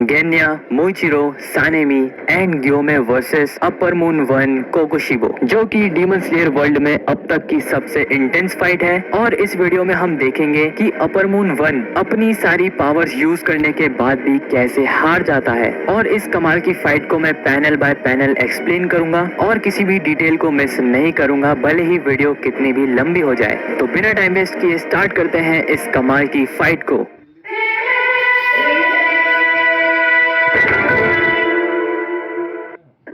गेन्या, Muichiro, Sanemi and Gyomei versus upper moon one Kokushibo, जो कि demon slayer world में अब तक की सबसे इंटेंस फाइट है। और इस वीडियो में हम देखेंगे कि अपर मून वन अपनी सारी पावर्स यूज करने के बाद भी कैसे हार जाता है। और इस कमाल की फाइट को मैं पैनल बाय पैनल एक्सप्लेन करूंगा और किसी भी डिटेल को मिस नहीं करूंगा, भले ही वीडियो कितनी भी लंबी हो जाए। तो बिना टाइम वेस्ट किए स्टार्ट करते हैं इस कमाल की फाइट को।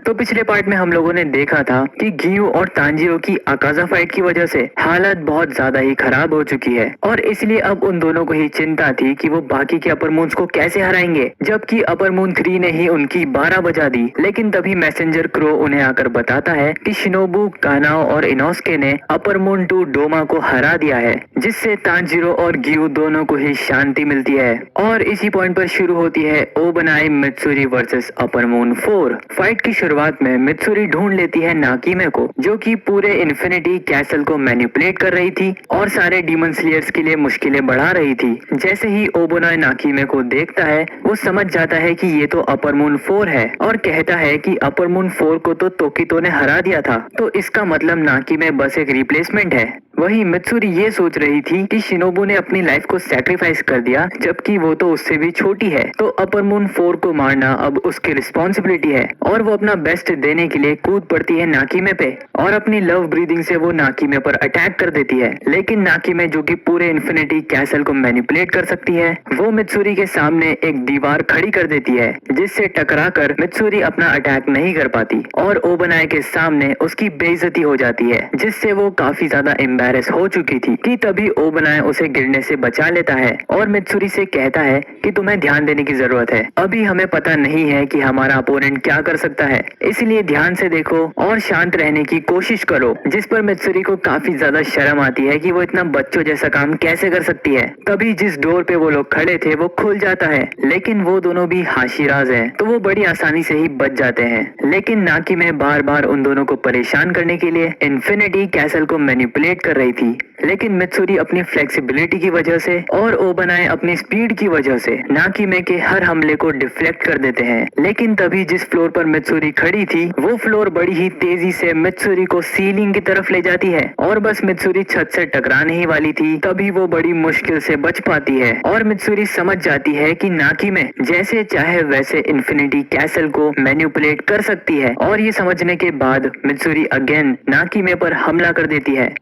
तो पिछले पार्ट में हम लोगों ने देखा था कि गियू और तांजिरो की अकाजा फाइट की वजह से हालत बहुत ज्यादा ही खराब हो चुकी है और इसलिए अब उन दोनों को ही चिंता थी कि वो बाकी के अपर मून्स को कैसे हराएंगे, जबकि अपर मून 3 ने ही उनकी 12 बजा दी। लेकिन तभी मैसेंजर क्रो उन्हें आकर बताता है कि शिनोबु, कानाओ और इनोस्के ने अपर मून 2 डोमा को हरा दिया है, जिससे तांजिरो और गियू दोनों को ही शांति मिलती है। और इसी पॉइंट पर शुरू होती है Obanai Mitsuri versus upper moon 4। Fight की शुरुआत में मित्सुरी ढूंढ लेती है नाकीमे को, जो कि पूरे इन्फिनिटी कैसल को मैनिपुलेट कर रही थी और सारे डीमन स्लेयर्स के लिए मुश्किलें बढ़ा रही थी। जैसे ही ओबोनाई नाकीमे को देखता है, वो समझ जाता है कि ये तो अपर मून 4 है और कहता है कि अपर मून 4 को तो तोकितो ने हरा दिया था, तो इसका मतलब नाकीमे बस एक रिप्लेसमेंट है। वहीं मित्सुरी ये सोच रही थी कि शिनोबु ने अपनी लाइफ को सैक्रिफाइस कर दिया, जबकि वो तो उससे भी छोटी है, तो अपर मून 4 को मारना अब उसकी रिस्पॉन्सिबिलिटी है। और वो अपना बेस्ट देने के लिए कूद पड़ती है नाकीमे पे और अपनी लव ब्रीदिंग से वो नाकीमे पर अटैक कर देती है। लेकिन नाकीमे, जो कि पूरे इन्फिनिटी कैसल को मैनिपुलेट कर सकती है, वो मित्सुरी के सामने एक दीवार खड़ी कर देती है, जिससे टकराकर मित्सुरी अपना अटैक नहीं कर पाती और ओबनाई के सामने उसकी बेइज्जती हो जाती है, जिससे वो काफी ज्यादा एम्बैरेस हो चुकी थी। कि तभी ओबनाई उसे गिरने से बचा लेता है और मित्सुरी से कहता है कि तुम्हें ध्यान देने की जरूरत है, अभी हमें पता नहीं है कि हमारा अपोनेंट क्या कर सकता है, इसलिए ध्यान से देखो और शांत रहने की कोशिश करो। जिस पर मित्सुरी को काफी ज्यादा शर्म आती है कि वो इतना बच्चों जैसा काम कैसे कर सकती है। तभी जिस डोर पे वो लोग खड़े थे वो खुल जाता है, लेकिन वो दोनों भी हाशिराज हैं, तो वो बड़ी आसानी से ही बच जाते हैं। लेकिन नाकीमे बार बार उन दोनों को परेशान करने के लिए इन्फिनिटी कैसल को मैनिपुलेट कर रही थी, लेकिन मित्सुरी अपनी फ्लेक्सिबिलिटी की वजह से और ओबनाई अपनी स्पीड की वजह से नाकीमे के हर हमले को डिफ्लेक्ट कर देते हैं। लेकिन तभी जिस फ्लोर पर मित्सुरी खड़ी थी, वो फ्लोर बड़ी ही तेजी से मित्सुरी को सीलिंग की तरफ ले जाती है और बस मित्सुरी छत से टकराने ही वाली थी, तभी वो बड़ी मुश्किल से बच पाती है और मित्सुरी समझ जाती है कि नाकीमे जैसे चाहे वैसे इन्फिनिटी कैसल को मैनिपुलेट कर सकती है। और ये समझने के बाद मित्सुरी अगेन नाकीमे पर हमला कर देती है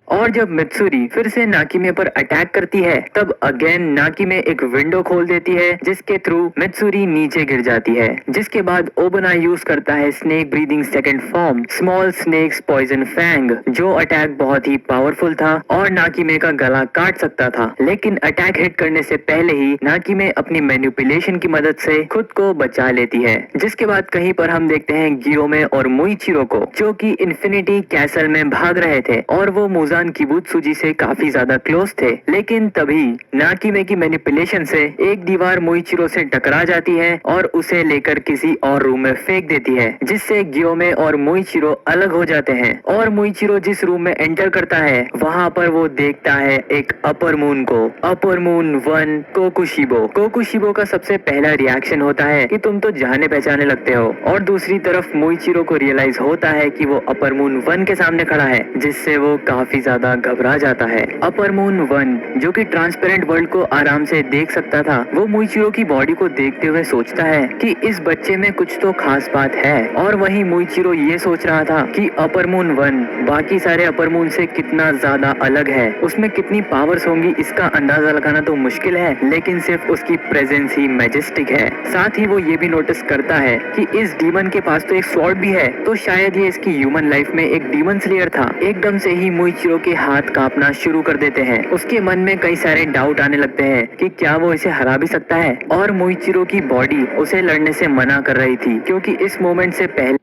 और जब मित्सुरी फिर से नाकीमे पर अटैक करती है, तब अगेन नाकीमे एक विंडो खोल देती है, जिसके थ्रू मित्सुरी नीचे गिर जाती है। जिसके बाद ओबनाई यूज करता है snake breathing second form, small snakes poison fang, जो अटैक बहुत ही पावरफुल था और नाकीमे का गला काट सकता था। लेकिन अटैक हिट करने से पहले ही नाकीमे अपनी मैनिपुलेशन की मदद से खुद को बचा लेती है। जिसके बाद कहीं पर हम देखते हैं गियोमे और मोइचिरो को, जो कि इन्फिनिटी कैसल में भाग रहे थे और वो मुजान किबुत्सुजी से काफी ज्यादा क्लोज थे। लेकिन तभी नाकीमे की मैनिपुलेशन से एक दीवार मोइचिरो से टकरा जाती है और उसे लेकर किसी और रूम में फेंक देती है, जिससे गियोमे और मोइचिरो अलग हो जाते हैं। और मोइचिरो जिस रूम में एंटर करता है, वहाँ पर वो देखता है एक अपर मून को, अपर मून 1 कोकुशिबो। कोकुशिबो का सबसे पहला रिएक्शन होता है कि तुम तो जाने पहचाने लगते हो, और दूसरी तरफ मोइचिरो को रियलाइज होता है कि वो अपर मून 1 के सामने खड़ा है, जिससे वो काफी ज्यादा घबरा जाता है। अपर मून 1, जो कि ट्रांसपेरेंट वर्ल्ड को आराम से देख सकता था, वो मोइचिरो की बॉडी को देखते हुए सोचता है कि इस बच्चे में कुछ तो खास बात है। और वहीं मोइचिरो ये सोच रहा था कि अपर मून 1 बाकी सारे अपर मून से कितना ज्यादा अलग है, उसमें कितनी पावर्स होंगी इसका अंदाजा लगाना तो मुश्किल है, लेकिन सिर्फ उसकी प्रेजेंस ही मैजेस्टिक है। साथ ही वो ये भी नोटिस करता है कि इस डीमन के पास तो एक स्वॉर्ड भी है, तो शायद ये इसकी ह्यूमन लाइफ में एक डीमन स्लेयर था। एकदम से ही मोइचिरो के हाथ कांपना शुरू कर देते हैं। उसके मन में कई सारे डाउट आने लगते हैं कि क्या वो इसे हरा भी सकता है, और मोइचिरो की बॉडी उसे लड़ने से मना कर रही थी, क्योंकि इस मोमेंट से पहले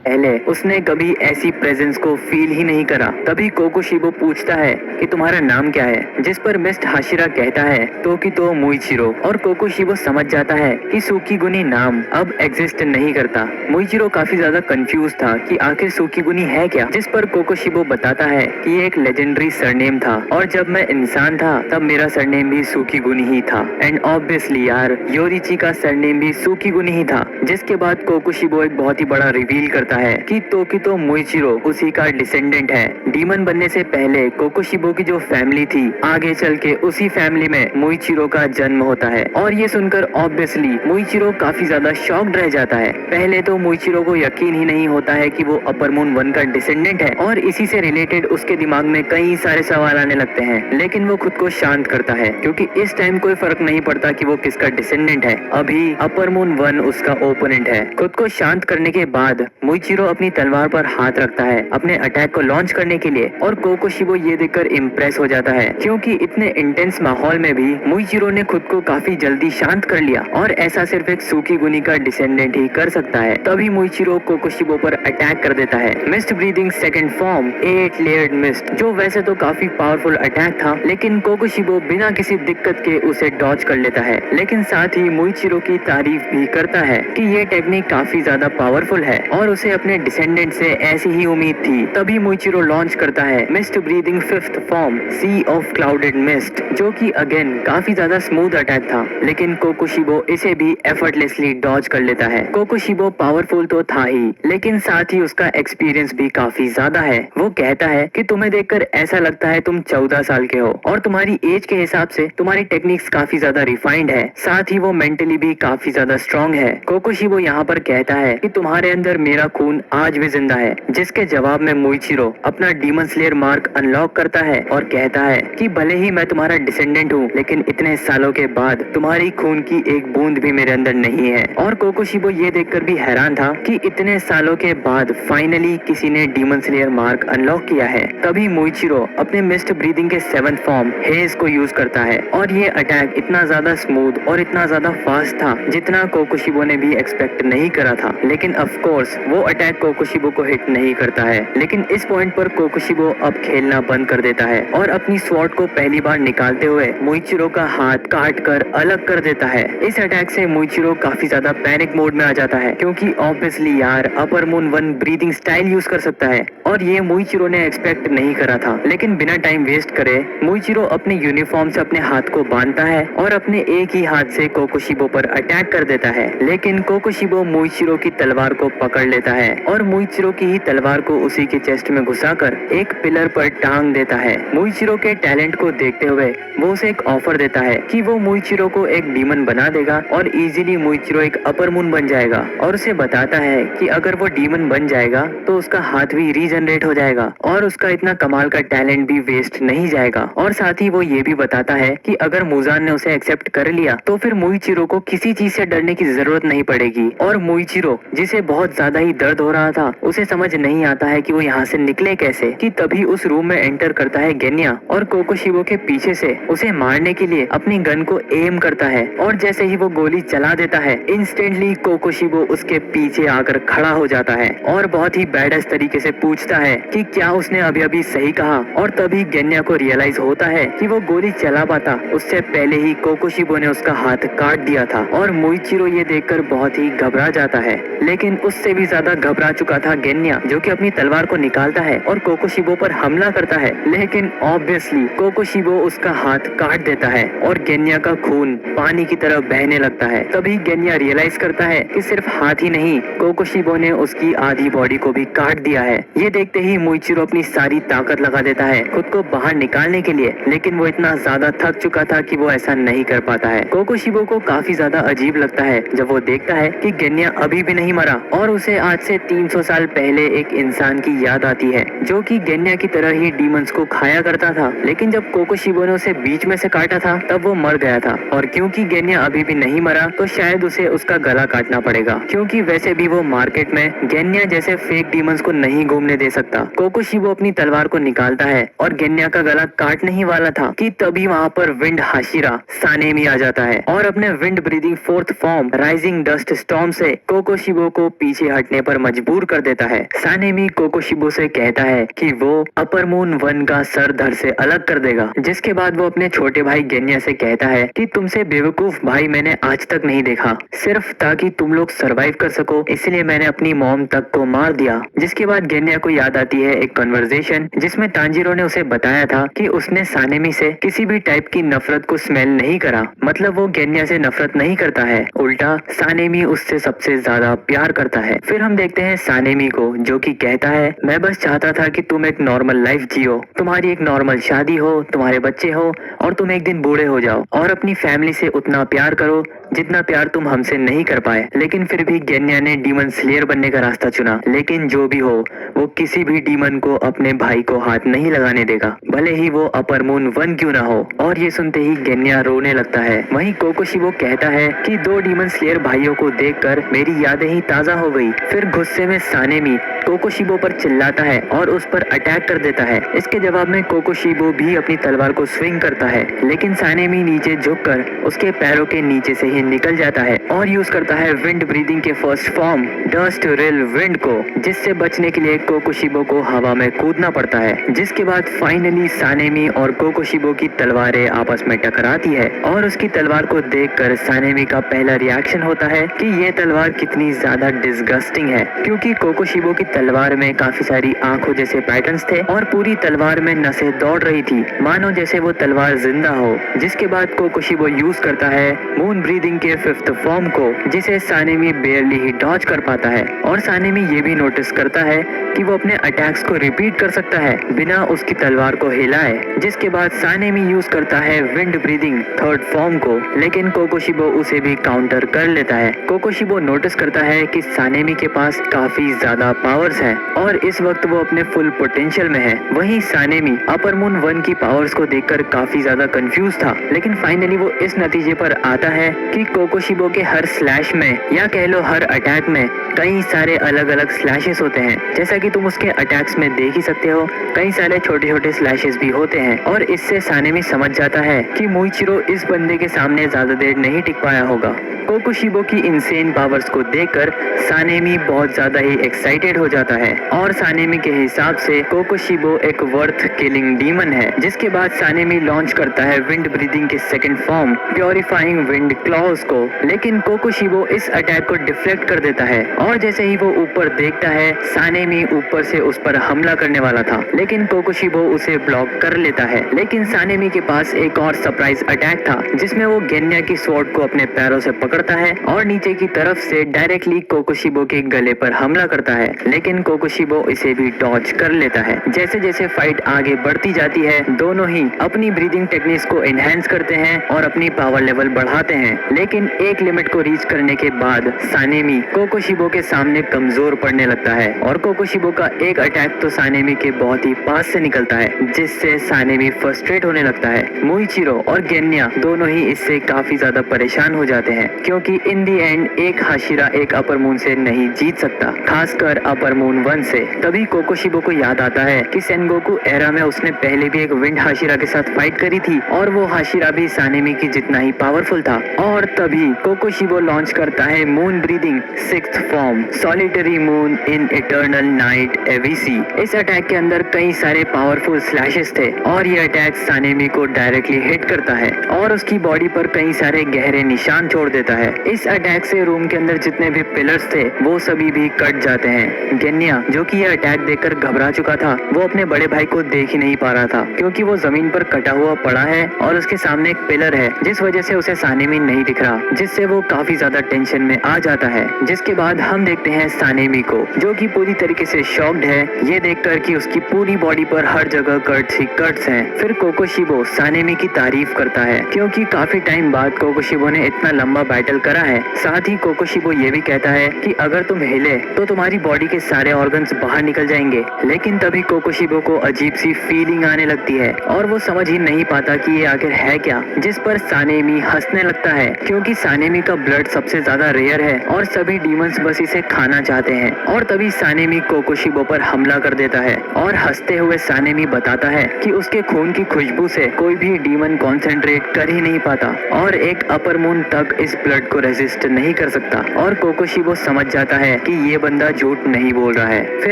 पहले उसने कभी ऐसी प्रेजेंस को फील ही नहीं करा। तभी कोकोशिबो पूछता है कि तुम्हारा नाम क्या है, जिस पर मिस्ट हाशिरा कहता है तोकितो मुइचिरो, और कोकोशिबो समझ जाता है कि सुकीगुनी नाम अब एग्जिस्ट नहीं करता। मुइचिरो काफी ज्यादा कंफ्यूज था कि आखिर सुकीगुनी है क्या, जिस पर कोकोशिबो बताता है कि ये एक लेजेंडरी सरनेम था और जब मैं इंसान था तब मेरा सरनेम भी सुकीगुनी ही था। एंड ऑब्वियसली यार योरिची का सरनेम भी सुकीगुनी ही था। जिसके बाद कोकोशिबो एक बहुत ही बड़ा रिवील करता है कि तोकितो मुइचिरो उसी का डिसेंडेंट है। डीमन बनने से पहले कोकोशिबो की जो फैमिली थी, आगे चल के उसी फैमिली में मुइचिरो का जन्म होता है। और ये सुनकर ऑब्वियसली मुइचिरो काफी ज्यादा शॉक्ड रह जाता है। पहले तो मुइचिरो को यकीन ही नहीं होता है कि वो अपर मून 1 का डिसेंडेंट है और इसी से रिलेटेड उसके दिमाग में कई सारे सवाल आने लगते हैं। लेकिन वो खुद को शांत करता है क्योंकि इस टाइम कोई फर्क नहीं पड़ता कि वो किसका डिसेंडेंट है, अभी अपर मून 1 उसका ओपोनेंट है। खुद को शांत करने के बाद मुइचिरो अपनी तलवार पर हाथ रखता है अपने अटैक को लॉन्च करने के लिए और कोकोशिबो ये देखकर इम्प्रेस हो जाता है क्योंकि इतने इंटेंस माहौल में भी मुइचिरो ने खुद को काफी जल्दी शांत कर लिया और ऐसा सिर्फ एक सुकीगुनी का डिसेंडेंट ही कर सकता है। तभी मुइचिरो कोकोशिबो पर अटैक कर देता है। Mist breathing second form 8 layered mist, जो वैसे तो काफी पावरफुल अटैक था लेकिन कोकोशिबो बिना किसी दिक्कत के उसे डॉज कर लेता है। लेकिन साथ ही मुइचिरो की तारीफ भी करता है कि ये टेक्निक काफी ज्यादा पावरफुल है और उसे अपने डिसेंडेंट से ऐसी ही उम्मीद थी। तभी मुइचिरो लॉन्च करता है mist breathing 5th form sea of clouded mist, जो कि अगेन काफी ज्यादा स्मूथ अटैक था लेकिन कोकोशिबो इसे भी एफर्टलेसली डॉज कर लेता है। कोकोशिबो पावरफुल तो था ही लेकिन साथ ही उसका एक्सपीरियंस भी काफी ज्यादा है। वो कहता है कि तुम्हें देखकर ऐसा लगता है तुम 14 साल के हो और तुम्हारी एज के हिसाब से तुम्हारी टेक्निक्स काफी ज्यादा रिफाइंड है, साथ ही वो मेंटली भी काफी ज्यादा स्ट्रॉन्ग है। कोकोशिबो यहाँ पर कहता है कि तुम्हारे अंदर मेरा खून आज भी जिंदा है, जिसके जवाब में मुइचिरो अपना डीमन स्लेयर मार्क अनलॉक करता है और कहता है कि भले ही मैं तुम्हारा डिसेंडेंट हूँ लेकिन इतने सालों के बाद तुम्हारी खून की एक बूंद भी मेरे अंदर नहीं है। और कोकोशिबो ये देखकर भी हैरान था कि इतने सालों के बाद फाइनली किसी ने डीमन स्लेयर मार्क अनलॉक किया है। तभी मुइचिरो अपने मिस्ट ब्रीदिंग के 7th फॉर्म हेज को यूज करता है और ये अटैक इतना ज्यादा स्मूथ और इतना ज्यादा फास्ट था जितना कोकोशिबो ने भी एक्सपेक्ट नहीं करा था। लेकिन ऑफ कोर्स वो अटैक कोकोशिबो को हिट नहीं करता है। लेकिन इस पॉइंट पर कोकोशिबो अब खेलना बंद कर देता है और अपनी स्वॉर्ड को पहली बार निकालते हुए मुइचिरो का हाथ काट कर अलग कर देता है। इस अटैक से मुइचिरो काफी ज्यादा पैनिक मोड में आ जाता है क्योंकि ऑब्वियसली यार upper moon 1 breathing style use कर सकता है और ये मुइचिरो ने एक्सपेक्ट नहीं करा था। लेकिन बिना टाइम वेस्ट करे मुइचिरो अपने यूनिफॉर्म से अपने हाथ को बांधता है और अपने एक ही हाथ से कोकोशिबो पर अटैक कर देता है। लेकिन कोकोशिबो मुइचिरो की तलवार को पकड़ लेता है और मुइचिरो की ही तलवार को उसी के चेस्ट में घुसाकर एक पिलर पर टांग देता है। मुइचिरो के टैलेंट को देखते हुए वो उसे एक ऑफर देता है कि वो मुइचिरो को एक डीमन बना देगा और इजीली मुइचिरो एक अपर मून बन जाएगा और उसे बताता है कि अगर वो डीमन बन जाएगा तो उसका हाथ भी रीजनरेट हो जाएगा और उसका इतना कमाल का टैलेंट भी वेस्ट नहीं जाएगा। और साथ ही वो ये भी बताता है कि अगर मुजान ने उसे एक्सेप्ट कर लिया तो फिर मुइचिरो को किसी चीज से डरने की जरूरत नहीं पड़ेगी। और मुइचिरो जिसे बहुत ज्यादा ही दर्द हो रहा था उसे समझ नहीं आता है कि वो यहाँ से निकले कैसे कि तभी उस रूम में एंटर करता है गेन्या और कोकोशिबो के पीछे से उसे मारने के लिए अपनी गन को एम करता है और जैसे ही वो गोली चला देता है इंस्टेंटली कोकोशिबो उसके पीछे आकर खड़ा हो जाता है और बहुत ही बैडस तरीके से पूछता है कि क्या उसने अभी अभी सही कहा। और तभी गेन्या को रियलाइज होता है कि वो गोली चला पाता उससे पहले ही कोकोशिबो ने उसका हाथ काट दिया था और मुइचिरो ये देखकर बहुत ही घबरा जाता है। लेकिन उससे भी ज्यादा घबरा चुका था गेन्या, जो कि अपनी तलवार को निकालता है और कोकोशिबो पर हमला करता है। लेकिन ऑब्वियसली कोकोशिबो उसका हाथ काट देता है और गेन्या का खून पानी की तरह बहने लगता है। तभी गेन्या रियलाइज करता है कि सिर्फ हाथ ही नहीं कोकोशिबो ने उसकी आधी बॉडी को भी काट दिया है। ये देखते ही मुइचिरो अपनी सारी ताकत लगा देता है खुद को बाहर निकालने के लिए, लेकिन वो इतना ज्यादा थक चुका था कि वो ऐसा नहीं कर पाता है। कोकोशिबो को काफी ज्यादा अजीब लगता है जब वो देखता है कि गेन्या अभी भी नहीं मरा और उसे आज से 300 साल पहले एक इंसान की याद आती है जो कि गेन्या की तरह ही डीमंस को खाया करता था। लेकिन जब कोकोशिबो ने उसे बीच में से काटा था तब वो मर गया था और क्योंकि गेन्या अभी भी नहीं मरा तो शायद उसे उसका गला काटना पड़ेगा, क्योंकि वैसे भी वो मार्केट में गेन्या जैसे फेक डीमंस को नहीं घूमने दे सकता। कोकोशिबो अपनी तलवार को निकालता है और गेन्या का गला काटने ही वाला था कि तभी वहाँ पर विंड हाशिरा सानेमी आ जाता है और अपने wind breathing 4th form rising dust storm से कोकोशिबो को पीछे हटने पर मजबूर कर देता है। सानेमी कोकोशिबो से कहता है कि वो अपर मून 1 का सर धड़ से अलग कर देगा, जिसके बाद वो अपने छोटे भाई गेन्या से कहता है कि तुमसे बेवकूफ भाई मैंने आज तक नहीं देखा, सिर्फ ताकि तुम लोग सरवाइव कर सको इसलिए मैंने अपनी मॉम तक को मार दिया। जिसके बाद गेन्या को याद आती है एक कन्वर्सेशन जिसमें तांजीरो ने उसे बताया था कि उसने सानेमी से किसी भी टाइप की नफरत को स्मेल नहीं करा, मतलब वो गेन्या से नफरत नहीं करता है, उल्टा सानेमी उससे सबसे ज्यादा प्यार करता है। फिर हम देखते हैं सानेमी को जो कि कहता है मैं बस चाहता था कि तुम एक नॉर्मल लाइफ जियो, तुम्हारी एक नॉर्मल शादी हो, तुम्हारे बच्चे हो और तुम एक दिन बूढ़े हो जाओ और अपनी फैमिली से उतना प्यार करो जितना प्यार तुम हमसे नहीं कर पाए। लेकिन फिर भी गेन्या ने डीमन स्लेयर बनने का रास्ता चुना। लेकिन जो भी हो वो किसी भी डीमन को अपने भाई को हाथ नहीं लगाने देगा, भले ही वो अपर मून 1 क्यों ना हो। और ये सुनते ही गेन्या रोने लगता है। वहीं कोकोशिबो कहता है कि 2 डीमन स्लेयर भाइयों को देखकर मेरी यादें ही ताजा हो गई। फिर गुस्से में सानेमी कोकोशिबो पर चिल्लाता है और उस पर अटैक कर देता है। इसके जवाब में कोकोशिबो भी अपनी तलवार को स्विंग करता है, लेकिन सानेमी नीचे झुककर उसके पैरों के नीचे से ही निकल जाता है और यूज करता है विंड ब्रीदिंग के फर्स्ट फॉर्म डस्ट रिल विंड को, जिससे बचने के लिए कोकोशिबो को हवा में कूदना पड़ता है। जिसके बाद फाइनली सानेमी और कोकोशिबो की तलवारें आपस में टकराती है और उसकी तलवार को देखकर सानेमी का पहला रिएक्शन होता है कि ये तलवार कितनी ज्यादा डिस्गस्टिंग है, क्योंकि कोकोशिबो की तलवार में काफी सारी आंखों जैसे पैटर्न्स थे और पूरी तलवार में नसें दौड़ रही थी, मानो जैसे वो तलवार जिंदा हो। जिसके बाद कोकोशिबो यूज करता है मून ब्रीदिंग के 5th फॉर्म को, जिसे सानेमी बेयरली ही डॉज कर पाता है। और सानेमी ये भी नोटिस करता है कि वो अपने अटैक्स को रिपीट कर सकता है बिना उसकी तलवार को हिलाए। जिसके बाद सानेमी यूज करता है विंड ब्रीदिंग 3rd फॉर्म को, लेकिन कोकोशिबो उसे भी काउंटर कर लेता है। कोकोशिबो नोटिस करता है कि सानेमी के पास काफी ज्यादा पावर्स हैं और इस वक्त वो अपने फुल पोटेंशियल में है। वहीं सानेमी अपर मून 1 की पावर्स को देखकर काफी ज्यादा कंफ्यूज था, लेकिन फाइनली वो इस नतीजे पर आता है कि कोकोशिबो के हर स्लैश में या कह लो हर अटैक में कई सारे अलग अलग स्लैशेस होते हैं। जैसा कि तुम उसके अटैक्स में देख ही सकते हो, कई सारे छोटे छोटे स्लैशेस भी होते हैं। और इससे सानेमी समझ जाता है कि मुइचिरो इस बंदे के सामने ज्यादा देर नहीं टिक पाया होगा। कोकोशिबो की इंसेन पावर्स को देखकर सानेमी बहुत ज्यादा ही एक्साइटेड हो जाता है और सानेमी के हिसाब से कोकोशिबो एक वर्थ किलिंग डीमन है। जिसके बाद सानेमी लॉन्च करता है विंड ब्रीदिंग के 2nd form purifying wind clause को, लेकिन कोकोशिबो इस अटैक को डिफ्लेक्ट कर देता है और जैसे ही वो ऊपर देखता है सानेमी ऊपर से उस पर हमला करने वाला था, लेकिन कोकोशिबो उसे ब्लॉक कर लेता है। लेकिन सानेमी के पास एक और सरप्राइज अटैक था जिसमें वो गेन्या की स्वॉर्ड को अपने पैरों से पकड़ता है और नीचे की तरफ से डायरेक्टली कोकोशिबो के गले पर हमला करता है, लेकिन कोकोशिबो इसे भी डॉज कर लेता है। जैसे जैसे फाइट आगे बढ़ती जाती है दोनों ही अपनी ब्रीदिंग टेक्निक्स को एनहेंस करते हैं और अपनी पावर लेवल बढ़ाते हैं, लेकिन एक लिमिट को रीच करने के बाद सानेमी कोकोशिबो के सामने कमजोर पड़ने लगता है और कोकोशिबो का एक अटैक तो सानेमी के बहुत ही पास से निकलता है, जिससे सानेमी फ्रस्ट्रेट होने लगता है। मुइचिरो और गेन्या दोनों ही इससे काफी ज्यादा परेशान हो जाते हैं, क्योंकि इन दी एंड एक हाशिरा एक अपर मून से नहीं जीत सकता, खासकर अपर मून 1 से। तभी कोकोशिबो को याद आता है कि सेनगोकू एरा में उसने पहले भी एक विंड हाशिरा के साथ फाइट करी थी और वो हाशिरा भी सानेमी की जितना ही पावरफुल था। और तभी कोकोशिबो लॉन्च करता है moon breathing 6th form solitary moon in eternal night AVC. इस अटैक के अंदर कई सारे पावरफुल स्लैशेस थे और ये अटैक सानेमी को डायरेक्टली हिट करता है और उसकी बॉडी पर कई सारे गहरे निशान छोड़ देता है। इस अटैक से रूम के अंदर जितने भी पिलर्स थे वो सभी भी कट जाते हैं। गेन्या जो कि ये अटैक देखकर घबरा चुका था, वो अपने बड़े भाई को देख ही नहीं पा रहा था, क्योंकि वो जमीन पर कटा हुआ पड़ा है और उसके सामने एक पिलर है जिस वजह से उसे सानेमी नहीं दिख रहा, जिससे वो काफी ज्यादा टेंशन में आ जाता है। जिसके बाद हम देखते हैं सानेमी को जो कि पूरी तरीके से शॉक्ड है ये देखकर कि उसकी पूरी बॉडी पर हर जगह कट्स ही कट्स हैं। फिर कोकोशिबो सानेमी की तारीफ करता है क्योंकि काफी टाइम बाद कोकोशिबो ने इतना लंबा बैटल करा है। साथ ही कोकोशिबो ये भी कहता है कि अगर तुम हिले तो तुम्हारी बॉडी के सारे ऑर्गन्स बाहर निकल जाएंगे। लेकिन तभी कोकोशिबो को अजीब सी फीलिंग आने लगती है और वो समझ ही नहीं पाता कि ये आखिर है क्या, जिस पर सानेमी हंसने लगता है क्योंकि सानेमी का ब्लड सबसे ज्यादा रेयर है और सभी डीमंस बस इसे खाना चाहते हैं। और तभी सानेमी कोकोशिबो पर हमला कर देता है और हंसते हुए सानेमी बताता है कि उसके खून की खुशबू से कोई भी डीमन कॉन्सेंट्रेट कर ही नहीं पाता और एक अपर मून तक इस ब्लड को रेजिस्ट नहीं कर सकता। और कोकोशिबो समझ जाता है कि ये बंदा झूठ नहीं बोल रहा है। फिर